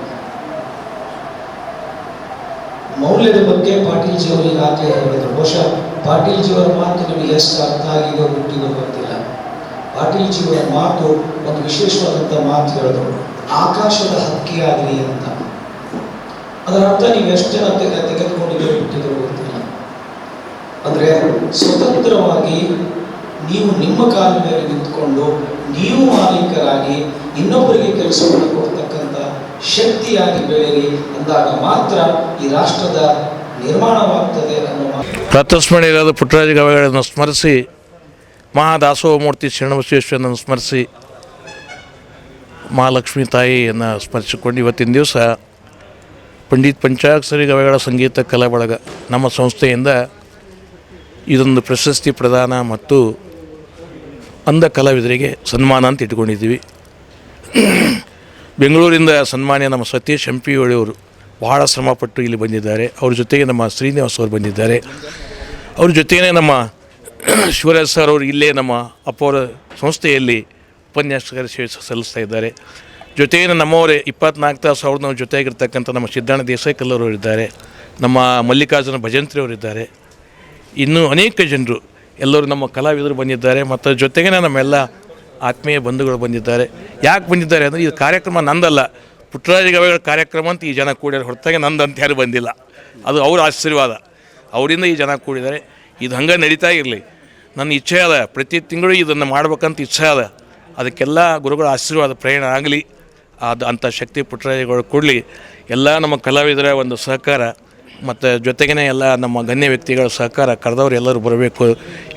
ಮೌಲ್ಯದ ಬಗ್ಗೆ ಪಾಟೀಲ್ಜಿಯವರು ಈಗಾಗಲೇ ಹೇಳಿದರು. ಬಹುಶಃ ಪಾಟೀಲ್ಜಿಯವರ ಮಾತು ನಿಮಗೆ ಎಷ್ಟು ಅರ್ಥ ಆಗಿದೆಯೋ ಬಿಟ್ಟಿದೋ ಗೊತ್ತಿಲ್ಲ. ಪಾಟೀಲ್ಜಿಯವರ ಮಾತು ಒಂದು ವಿಶೇಷವಾದಂಥ ಮಾತು ಹೇಳಿದ್ರು, ಆಕಾಶದ ಹಕ್ಕಿಯಾಗಲಿ ಅಂತ. ಅದರ ಅರ್ಥ ನೀವು ಎಷ್ಟು ಜನ ತೆಗೆದುಕೊಂಡಿರೋ ಬಿಟ್ಟಿದ್ರು ಗೊತ್ತಿಲ್ಲ. ಅಂದರೆ ಸ್ವತಂತ್ರವಾಗಿ ನೀವು ನಿಮ್ಮ ಕಾಲ ಮೇಲೆ ನಿಂತ್ಕೊಂಡು ನೀವು ಮಾಲೀಕರಾಗಿ ಇನ್ನೊಬ್ಬರಿಗೆ ಕೆಲಸವನ್ನು ಕೊಡ್ತಕ್ಕಂಥ ಶಕ್ತಿಯಾಗಿ ಬೆಳೆಯಿರಿ ಅಂದಾಗ ಮಾತ್ರ ಈ ರಾಷ್ಟ್ರದ ನಿರ್ಮಾಣವಾಗ್ತದೆ ಅನ್ನೋ ಮಾತು. ಪ್ರಾತಸ್ಮರಣೀಯರಾದ ಪುಟ್ಟರಾಜ ಗವಾಯಿಗಳನ್ನು ಸ್ಮರಿಸಿ, ಮಹಾದಾಸೋಹಮೂರ್ತಿ ಶರಣಬಸವೇಶ್ವರನನ್ನು ಸ್ಮರಿಸಿ, ಮಹಾಲಕ್ಷ್ಮೀ ತಾಯಿಯನ್ನು ಸ್ಮರಿಸಿಕೊಂಡು ಇವತ್ತಿನ ದಿವಸ ಪಂಡಿತ್ ಪಂಚಾಕ್ಷರಿ ಗವಾಯಿಗಳ ಸಂಗೀತ ಕಲಾ ಬಳಗ ನಮ್ಮ ಸಂಸ್ಥೆಯಿಂದ ಇದೊಂದು ಪ್ರಶಸ್ತಿ ಪ್ರದಾನ ಮತ್ತು ಅಂಧ ಕಲಾವಿದರಿಗೆ ಸನ್ಮಾನ ಅಂತ ಇಟ್ಕೊಂಡಿದ್ದೀವಿ. ಬೆಂಗಳೂರಿಂದ ಸನ್ಮಾನ್ಯ ನಮ್ಮ ಸತೀಶ್ ಎಂಪಿಯವರು ಭಾಳ ಶ್ರಮಪಟ್ಟು ಇಲ್ಲಿ ಬಂದಿದ್ದಾರೆ. ಅವ್ರ ಜೊತೆಗೆ ನಮ್ಮ ಶ್ರೀನಿವಾಸ್ ಅವರು ಬಂದಿದ್ದಾರೆ. ಅವ್ರ ಜೊತೆಗೇ ನಮ್ಮ ಶಿವರಾಜ್ ಸರ್ ಅವರು ಇಲ್ಲೇ ನಮ್ಮ ಅಪ್ಪವರ ಸಂಸ್ಥೆಯಲ್ಲಿ ಉಪನ್ಯಾಸಕರ ಸೇವೆ ಸಲ್ಲಿಸ್ತಾ ಇದ್ದಾರೆ. ಜೊತೆಗೆ ನಮ್ಮವರೇ 24 ತಾಸು ಅವ್ರು ನಾವು ಜೊತೆಯಾಗಿರ್ತಕ್ಕಂಥ ನಮ್ಮ ಸಿದ್ದಣ್ಣ ದೇಸಾಯಿ ಕಲ್ಲೂರವರು ಇದ್ದಾರೆ, ನಮ್ಮ ಮಲ್ಲಿಕಾರ್ಜುನ ಭಜಂತ್ರಿ ಅವರಿದ್ದಾರೆ, ಇನ್ನೂ ಅನೇಕ ಜನರು ಎಲ್ಲರೂ ನಮ್ಮ ಕಲಾವಿದರು ಬಂದಿದ್ದಾರೆ. ಮತ್ತು ಜೊತೆಗೇ ನಮ್ಮೆಲ್ಲ ಆತ್ಮೀಯ ಬಂಧುಗಳು ಬಂದಿದ್ದಾರೆ. ಯಾಕೆ ಬಂದಿದ್ದಾರೆ ಅಂದರೆ, ಇದು ಕಾರ್ಯಕ್ರಮ ನಂದಲ್ಲ, ಪುಟ್ಟರಾಜ ಗವಾಯಿಗಳ ಕಾರ್ಯಕ್ರಮ ಅಂತ ಈ ಜನ ಕೂಡಿದ್ದಾರೆ, ಹೊರತಾಗಿ ನಂದು ಅಂತ ಯಾರು ಬಂದಿಲ್ಲ. ಅದು ಅವ್ರ ಆಶೀರ್ವಾದ, ಅವರಿಂದ ಈ ಜನ ಕೂಡಿದ್ದಾರೆ. ಇದು ಹಂಗೆ ನಡೀತಾ ಇರಲಿ. ನನ್ನ ಇಚ್ಛೆ ಅದ, ಪ್ರತಿ ತಿಂಗಳು ಇದನ್ನು ಮಾಡ್ಬೇಕಂತ ಇಚ್ಛೆ ಅದ. ಅದಕ್ಕೆಲ್ಲ ಗುರುಗಳ ಆಶೀರ್ವಾದ ಪ್ರೇರಣೆ ಆಗಲಿ, ಅದು ಅಂಥ ಶಕ್ತಿ ಪುಟ್ಟರಾಜಗಳು ಕೊಡಲಿ. ಎಲ್ಲ ನಮ್ಮ ಕಲಾವಿದರ ಒಂದು ಸಹಕಾರ ಮತ್ತು ಜೊತೆಗೇ ಎಲ್ಲ ನಮ್ಮ ಗಣ್ಯ ವ್ಯಕ್ತಿಗಳ ಸಹಕಾರ, ಕರೆದವ್ರು ಎಲ್ಲರೂ ಬರಬೇಕು.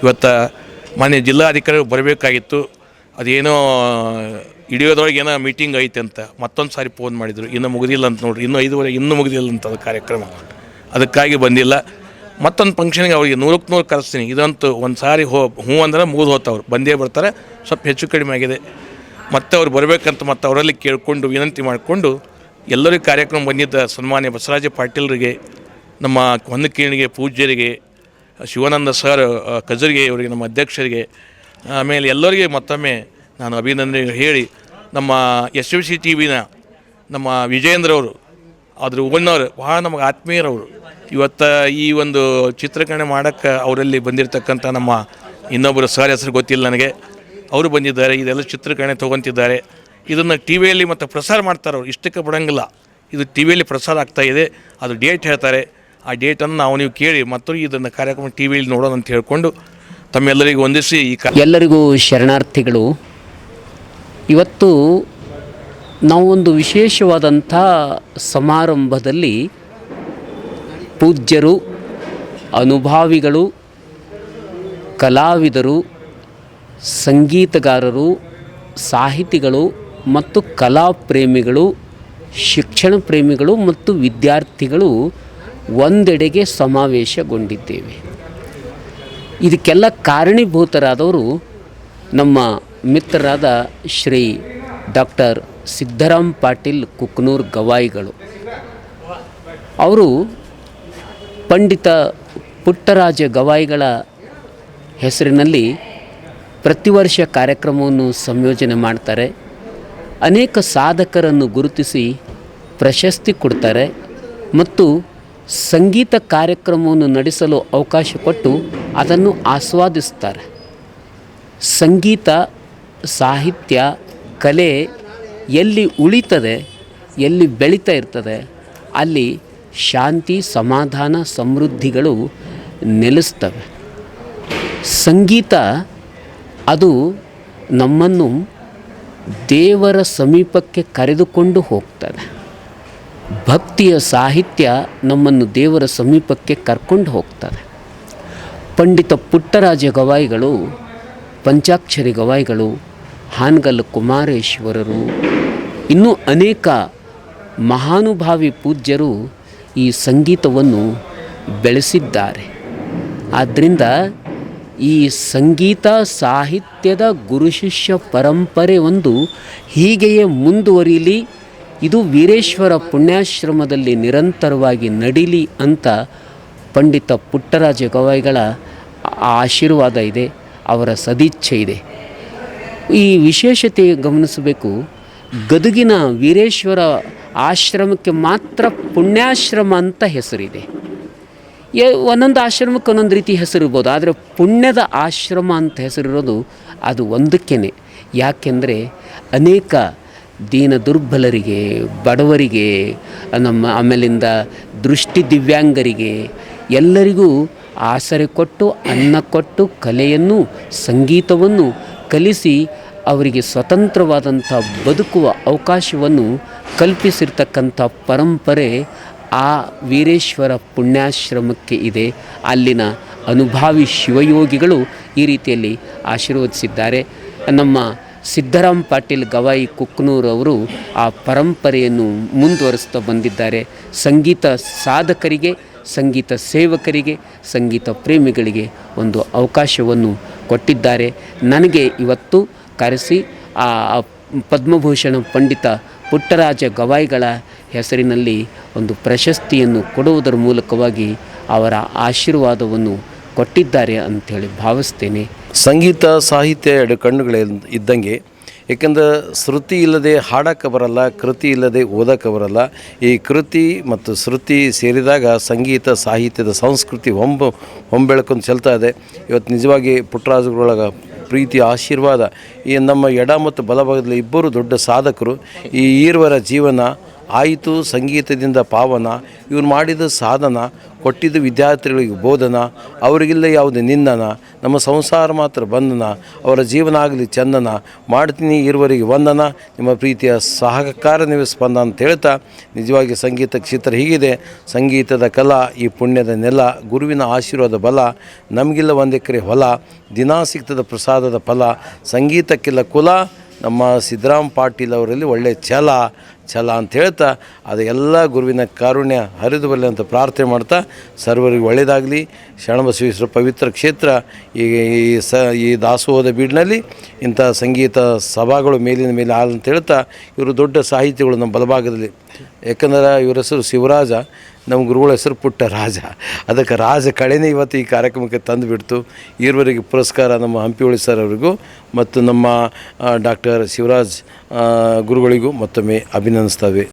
ಇವತ್ತು ಮಾನ್ಯ ಜಿಲ್ಲಾಧಿಕಾರಿಗಳು ಬರಬೇಕಾಗಿತ್ತು, ಅದೇನೋ ಹಿಡಿಯೋದ್ರೊಳಗೆ ಏನೋ ಮೀಟಿಂಗ್ ಐತೆ ಅಂತ ಮತ್ತೊಂದು ಸಾರಿ ಫೋನ್ ಮಾಡಿದರು, ಇನ್ನೂ ಮುಗಿದಿಲ್ಲ ಅಂತ ನೋಡ್ರಿ, ಇನ್ನೂ 5:30 ಇನ್ನೂ ಮುಗಿದಿಲ್ಲ ಅಂತ ಅದು ಕಾರ್ಯಕ್ರಮ, ಅದಕ್ಕಾಗಿ ಬಂದಿಲ್ಲ. ಮತ್ತೊಂದು ಫಂಕ್ಷನ್ಗೆ ಅವ್ರಿಗೆ 100ಕ್ಕೆ 100 ಕರೆಸ್ತೀನಿ. ಇದಂತೂ ಒಂದು ಸಾರಿ ಹ್ಞೂ ಅಂದ್ರೆ ಮುಗಿದು ಹೋಗ್ತವ್ರು, ಬಂದೇ ಬರ್ತಾರೆ. ಸ್ವಲ್ಪ ಹೆಚ್ಚು ಕಡಿಮೆ ಆಗಿದೆ, ಮತ್ತೆ ಅವ್ರು ಬರಬೇಕಂತ ಮತ್ತು ಅವರಲ್ಲಿ ಕೇಳಿಕೊಂಡು ವಿನಂತಿ ಮಾಡಿಕೊಂಡು ಎಲ್ಲರಿಗೂ ಕಾರ್ಯಕ್ರಮ ಬಂದಿದ್ದ ಸನ್ಮಾನ್ಯ ಬಸವರಾಜ ಪಾಟೀಲ್ರಿಗೆ, ನಮ್ಮ ಹೊನ್ನಕೇಣಿಗೆ ಪೂಜ್ಯರಿಗೆ, ಶಿವಾನಂದ ಸರ್ ಕಜರಿಗೆ ಅವರಿಗೆ, ನಮ್ಮ ಅಧ್ಯಕ್ಷರಿಗೆ, ಆಮೇಲೆ ಎಲ್ಲರಿಗೆ ಮತ್ತೊಮ್ಮೆ ನಾನು ಅಭಿನಂದನೆ ಹೇಳಿ, ನಮ್ಮ SVC TVನ ನಮ್ಮ ವಿಜಯೇಂದ್ರವರು, ಅದ್ರ ಉಣ್ಣವರು ಭಾಳ ನಮಗೆ ಆತ್ಮೀಯರವರು. ಇವತ್ತು ಈ ಒಂದು ಚಿತ್ರೀಕರಣೆ ಮಾಡೋಕ್ಕೆ ಅವರಲ್ಲಿ ಬಂದಿರತಕ್ಕಂಥ ನಮ್ಮ ಇನ್ನೊಬ್ಬರು ಸರ್ ಹೆಸರು ಗೊತ್ತಿಲ್ಲ ನನಗೆ, ಅವರು ಬಂದಿದ್ದಾರೆ. ಇದೆಲ್ಲ ಚಿತ್ರೀಕರಣೆ ತೊಗೊತಿದ್ದಾರೆ. ಇದನ್ನು TV ಯಲ್ಲಿ ಮತ್ತು ಪ್ರಸಾರ ಮಾಡ್ತಾರೆ. ಅವರು ಇಷ್ಟಕ್ಕೆ ಬಿಡೋಂಗಿಲ್ಲ, ಇದು TV ಯಲ್ಲಿ ಪ್ರಸಾರ ಆಗ್ತಾಯಿದೆ. ಅದು ಡೇಟ್ ಹೇಳ್ತಾರೆ, ಆ ಡೇಟನ್ನು ನಾವು ನೀವು ಕೇಳಿ ಮತ್ತು ಇದನ್ನು ಕಾರ್ಯಕ್ರಮ ಟಿ ವಿಯಲ್ಲಿ ನೋಡೋಣ ಅಂತ ಹೇಳ್ಕೊಂಡು ತಮ್ಮೆಲ್ಲರಿಗೂ ವಂದಿಸಿ ಎಲ್ಲರಿಗೂ ಶರಣಾರ್ಥಿಗಳು. ಇವತ್ತು ನಾವು ಒಂದು ವಿಶೇಷವಾದಂಥ ಸಮಾರಂಭದಲ್ಲಿ ಪೂಜ್ಯರು, ಅನುಭಾವಿಗಳು, ಕಲಾವಿದರು, ಸಂಗೀತಗಾರರು, ಸಾಹಿತಿಗಳು ಮತ್ತು ಕಲಾ ಪ್ರೇಮಿಗಳು, ಶಿಕ್ಷಣ ಪ್ರೇಮಿಗಳು ಮತ್ತು ವಿದ್ಯಾರ್ಥಿಗಳು ಒಂದೆಡೆಗೆ ಸಮಾವೇಶಗೊಂಡಿದ್ದೇವೆ. ಇದಕ್ಕೆಲ್ಲ ಕಾರಣೀಭೂತರಾದವರು ನಮ್ಮ ಮಿತ್ರರಾದ ಶ್ರೀ ಡಾಕ್ಟರ್ ಸಿದ್ದರಾಮ್ ಪಾಟೀಲ್ ಕುಕ್ನೂರ್ ಗವಾಯಿಗಳು. ಅವರು ಪಂಡಿತ ಪುಟ್ಟರಾಜ ಗವಾಯಿಗಳ ಹೆಸರಿನಲ್ಲಿ ಪ್ರತಿ ವರ್ಷ ಕಾರ್ಯಕ್ರಮವನ್ನು ಸಂಯೋಜನೆ ಮಾಡ್ತಾರೆ. ಅನೇಕ ಸಾಧಕರನ್ನು ಗುರುತಿಸಿ ಪ್ರಶಸ್ತಿ ಕೊಡ್ತಾರೆ ಮತ್ತು ಸಂಗೀತ ಕಾರ್ಯಕ್ರಮವನ್ನು ನಡೆಸಲು ಅವಕಾಶ ಕೊಟ್ಟು ಅದನ್ನು ಆಸ್ವಾದಿಸ್ತಾರೆ. ಸಂಗೀತ, ಸಾಹಿತ್ಯ, ಕಲೆ ಎಲ್ಲಿ ಉಳಿತದೆ, ಎಲ್ಲಿ ಬೆಳೀತಾ ಇರ್ತದೆ, ಅಲ್ಲಿ ಶಾಂತಿ, ಸಮಾಧಾನ, ಸಮೃದ್ಧಿಗಳು ನೆಲೆಸ್ತವೆ. ಸಂಗೀತ ಅದು ನಮ್ಮನ್ನು ದೇವರ ಸಮೀಪಕ್ಕೆ ಕರೆದುಕೊಂಡು ಹೋಗ್ತದೆ. ಭಕ್ತಿಯ ಸಾಹಿತ್ಯ ನಮ್ಮನ್ನು ದೇವರ ಸಮೀಪಕ್ಕೆ ಕರ್ಕೊಂಡು ಹೋಗ್ತದೆ. ಪಂಡಿತ ಪುಟ್ಟರಾಜ ಗವಾಯಿಗಳು, ಪಂಚಾಕ್ಷರಿ ಗವಾಯಿಗಳು, ಹಾನಗಲ್ ಕುಮಾರೇಶ್ವರರು, ಇನ್ನೂ ಅನೇಕ ಮಹಾನುಭಾವಿ ಪೂಜ್ಯರು ಈ ಸಂಗೀತವನ್ನು ಬೆಳೆಸಿದ್ದಾರೆ. ಆದ್ದರಿಂದ ಈ ಸಂಗೀತ ಸಾಹಿತ್ಯದ ಗುರು ಶಿಷ್ಯ ಪರಂಪರೆ ಒಂದು ಹೀಗೆಯೇ ಮುಂದುವರಿಯಲಿ, ಇದು ವೀರೇಶ್ವರ ಪುಣ್ಯಾಶ್ರಮದಲ್ಲಿ ನಿರಂತರವಾಗಿ ನಡೀಲಿ ಅಂತ ಪಂಡಿತ ಪುಟ್ಟರಾಜ ಗವಾಯಿಗಳ ಆಶೀರ್ವಾದ ಇದೆ, ಅವರ ಸದಿಚ್ಛೆ ಇದೆ. ಈ ವಿಶೇಷತೆ ಗಮನಿಸಬೇಕು. ಗದಗಿನ ವೀರೇಶ್ವರ ಆಶ್ರಮಕ್ಕೆ ಮಾತ್ರ ಪುಣ್ಯಾಶ್ರಮ ಅಂತ ಹೆಸರಿದೆ. ಒಂದೊಂದು ಆಶ್ರಮಕ್ಕೆ ಒಂದೊಂದು ರೀತಿ ಹೆಸರಿರ್ಬೋದು, ಆದರೆ ಪುಣ್ಯದ ಆಶ್ರಮ ಅಂತ ಹೆಸರಿರೋದು ಅದು ಒಂದಕ್ಕೇ. ಯಾಕೆಂದರೆ ಅನೇಕ ದೀನ ದುರ್ಬಲರಿಗೆ, ಬಡವರಿಗೆ, ಆಮೇಲಿಂದ ದೃಷ್ಟಿ ದಿವ್ಯಾಂಗರಿಗೆ ಎಲ್ಲರಿಗೂ ಆಸರೆ ಕೊಟ್ಟು, ಅನ್ನ ಕೊಟ್ಟು, ಕಲೆಯನ್ನು, ಸಂಗೀತವನ್ನು ಕಲಿಸಿ ಅವರಿಗೆ ಸ್ವತಂತ್ರವಾದಂಥ ಬದುಕುವ ಅವಕಾಶವನ್ನು ಕಲ್ಪಿಸಿರ್ತಕ್ಕಂಥ ಪರಂಪರೆ ಆ ವೀರೇಶ್ವರ ಪುಣ್ಯಾಶ್ರಮಕ್ಕೆ ಇದೆ. ಅಲ್ಲಿನ ಅನುಭಾವಿ ಶಿವಯೋಗಿಗಳು ಈ ರೀತಿಯಲ್ಲಿ ಆಶೀರ್ವದಿಸಿದ್ದಾರೆ. ನಮ್ಮ ಸಿದ್ದರಾಮ್ ಪಾಟೀಲ್ ಗವಾಯಿ ಕುಕ್ನೂರ್ ಅವರು ಆ ಪರಂಪರೆಯನ್ನು ಮುಂದುವರಿಸ್ತಾ ಬಂದಿದ್ದಾರೆ. ಸಂಗೀತ ಸಾಧಕರಿಗೆ, ಸಂಗೀತ ಸೇವಕರಿಗೆ, ಸಂಗೀತ ಪ್ರೇಮಿಗಳಿಗೆ ಒಂದು ಅವಕಾಶವನ್ನು ಕೊಟ್ಟಿದ್ದಾರೆ. ನನಗೆ ಇವತ್ತು ಕರೆಸಿ ಆ ಪದ್ಮಭೂಷಣ ಪಂಡಿತ ಪುಟ್ಟರಾಜ ಗವಾಯಿಗಳ ಹೆಸರಿನಲ್ಲಿ ಒಂದು ಪ್ರಶಸ್ತಿಯನ್ನು ಕೊಡುವುದರ ಮೂಲಕವಾಗಿ ಅವರ ಆಶೀರ್ವಾದವನ್ನು ಕೊಟ್ಟಿದ್ದಾರೆ ಅಂಥೇಳಿ ಭಾವಿಸ್ತೇನೆ. ಸಂಗೀತ ಸಾಹಿತ್ಯ ಎರಡು ಕಣ್ಣುಗಳೇ ಇದ್ದಂಗೆ. ಏಕೆಂದರೆ ಶ್ರುತಿ ಇಲ್ಲದೆ ಹಾಡಕ್ಕೆ ಬರಲ್ಲ, ಕೃತಿ ಇಲ್ಲದೆ ಓದಕ್ಕೆ ಬರಲ್ಲ. ಈ ಕೃತಿ ಮತ್ತು ಶ್ರುತಿ ಸೇರಿದಾಗ ಸಂಗೀತ ಸಾಹಿತ್ಯದ ಸಂಸ್ಕೃತಿ ಹೊಂಬೆಳಕೊಂಡು ಚೆಲ್ತಾ ಇದೆ. ಇವತ್ತು ನಿಜವಾಗಿ ಪುಟ್ಟರಾಜುಗಳೊಳಗ ಪ್ರೀತಿ, ಆಶೀರ್ವಾದ. ಈ ನಮ್ಮ ಎಡ ಮತ್ತು ಬಲಭಾಗದಲ್ಲಿ ಇಬ್ಬರು ದೊಡ್ಡ ಸಾಧಕರು. ಈ ಈರ್ವರ ಜೀವನ ಆಯಿತು ಸಂಗೀತದಿಂದ ಪಾವನ. ಇವ್ರು ಮಾಡಿದ ಸಾಧನ, ಕೊಟ್ಟಿದ್ದ ವಿದ್ಯಾರ್ಥಿಗಳಿಗೆ ಬೋಧನ, ಅವರಿಗಿಲ್ಲ ಯಾವುದೇ ನಿಂದನ, ನಮ್ಮ ಸಂಸಾರ ಮಾತ್ರ ಬಂಧನ, ಅವರ ಜೀವನ ಆಗಲಿ ಚಂದನ, ಮಾಡ್ತೀನಿ ಇರುವರಿಗೆ ವಂದನ, ನಿಮ್ಮ ಪ್ರೀತಿಯ ಸಹಕಾರ ನೀವು ಸ್ಪಂದನ ಅಂತ ಹೇಳ್ತಾ, ನಿಜವಾಗಿ ಸಂಗೀತ ಕ್ಷೇತ್ರ ಹೀಗಿದೆ. ಸಂಗೀತದ ಕಲಾ ಈ ಪುಣ್ಯದ ನೆಲ, ಗುರುವಿನ ಆಶೀರ್ವಾದ ಬಲ, ನಮಗಿಲ್ಲ ಒಂದು ಎಕರೆ ಹೊಲ, ದಿನಾ ಸಿಗ್ತದ ಪ್ರಸಾದದ ಫಲ, ಸಂಗೀತಕ್ಕಿಲ್ಲ ಕುಲ, ನಮ್ಮ ಸಿದ್ದರಾಮ್ ಪಾಟೀಲ್ ಅವರಲ್ಲಿ ಒಳ್ಳೆಯ ಛಲ ಅಂತ ಹೇಳ್ತಾ, ಅದು ಎಲ್ಲ ಗುರುವಿನ ಕಾರುಣ್ಯ ಹರಿದು ಬರಲಿ ಅಂತ ಪ್ರಾರ್ಥನೆ ಮಾಡ್ತಾ, ಸರ್ವರಿಗೆ ಒಳ್ಳೆಯದಾಗಲಿ. ಶರಣಬಸವೇಶ್ವರ ಪವಿತ್ರ ಕ್ಷೇತ್ರ ಈ ದಾಸೋಹದ ಬೀಡಿನಲ್ಲಿ ಇಂಥ ಸಂಗೀತ ಸಭಾಗಳು ಮೇಲಿನ ಮೇಲೆ ಹಾಲು ಅಂತ ಹೇಳ್ತಾ, ಇವರು ದೊಡ್ಡ ಸಾಹಿತಿಗಳು ನಮ್ಮ ಬಲಭಾಗದಲ್ಲಿ. ಯಾಕಂದ್ರೆ ಇವರ ಹೆಸರು ಶಿವರಾಜ, ನಮ್ಮ ಗುರುಗಳ ಹೆಸರು ಪುಟ್ಟರಾಜ. ಅದಕ್ಕೆ ರಾಜ ಕಳೆನೇ ಇವತ್ತು ಈ ಕಾರ್ಯಕ್ರಮಕ್ಕೆ ತಂದು ಬಿಡ್ತು. ಈವರೆಗೆ ಪುರಸ್ಕಾರ ನಮ್ಮ ಹಂಪಿಹೊಳಿ ಸರ್ ಅವರಿಗೂ ಮತ್ತು ನಮ್ಮ ಡಾಕ್ಟರ್ ಶಿವರಾಜ್ ಗುರುಗಳಿಗೂ ಮತ್ತೊಮ್ಮೆ ಅಭಿನಂದಿಸ್ತೇವೆ.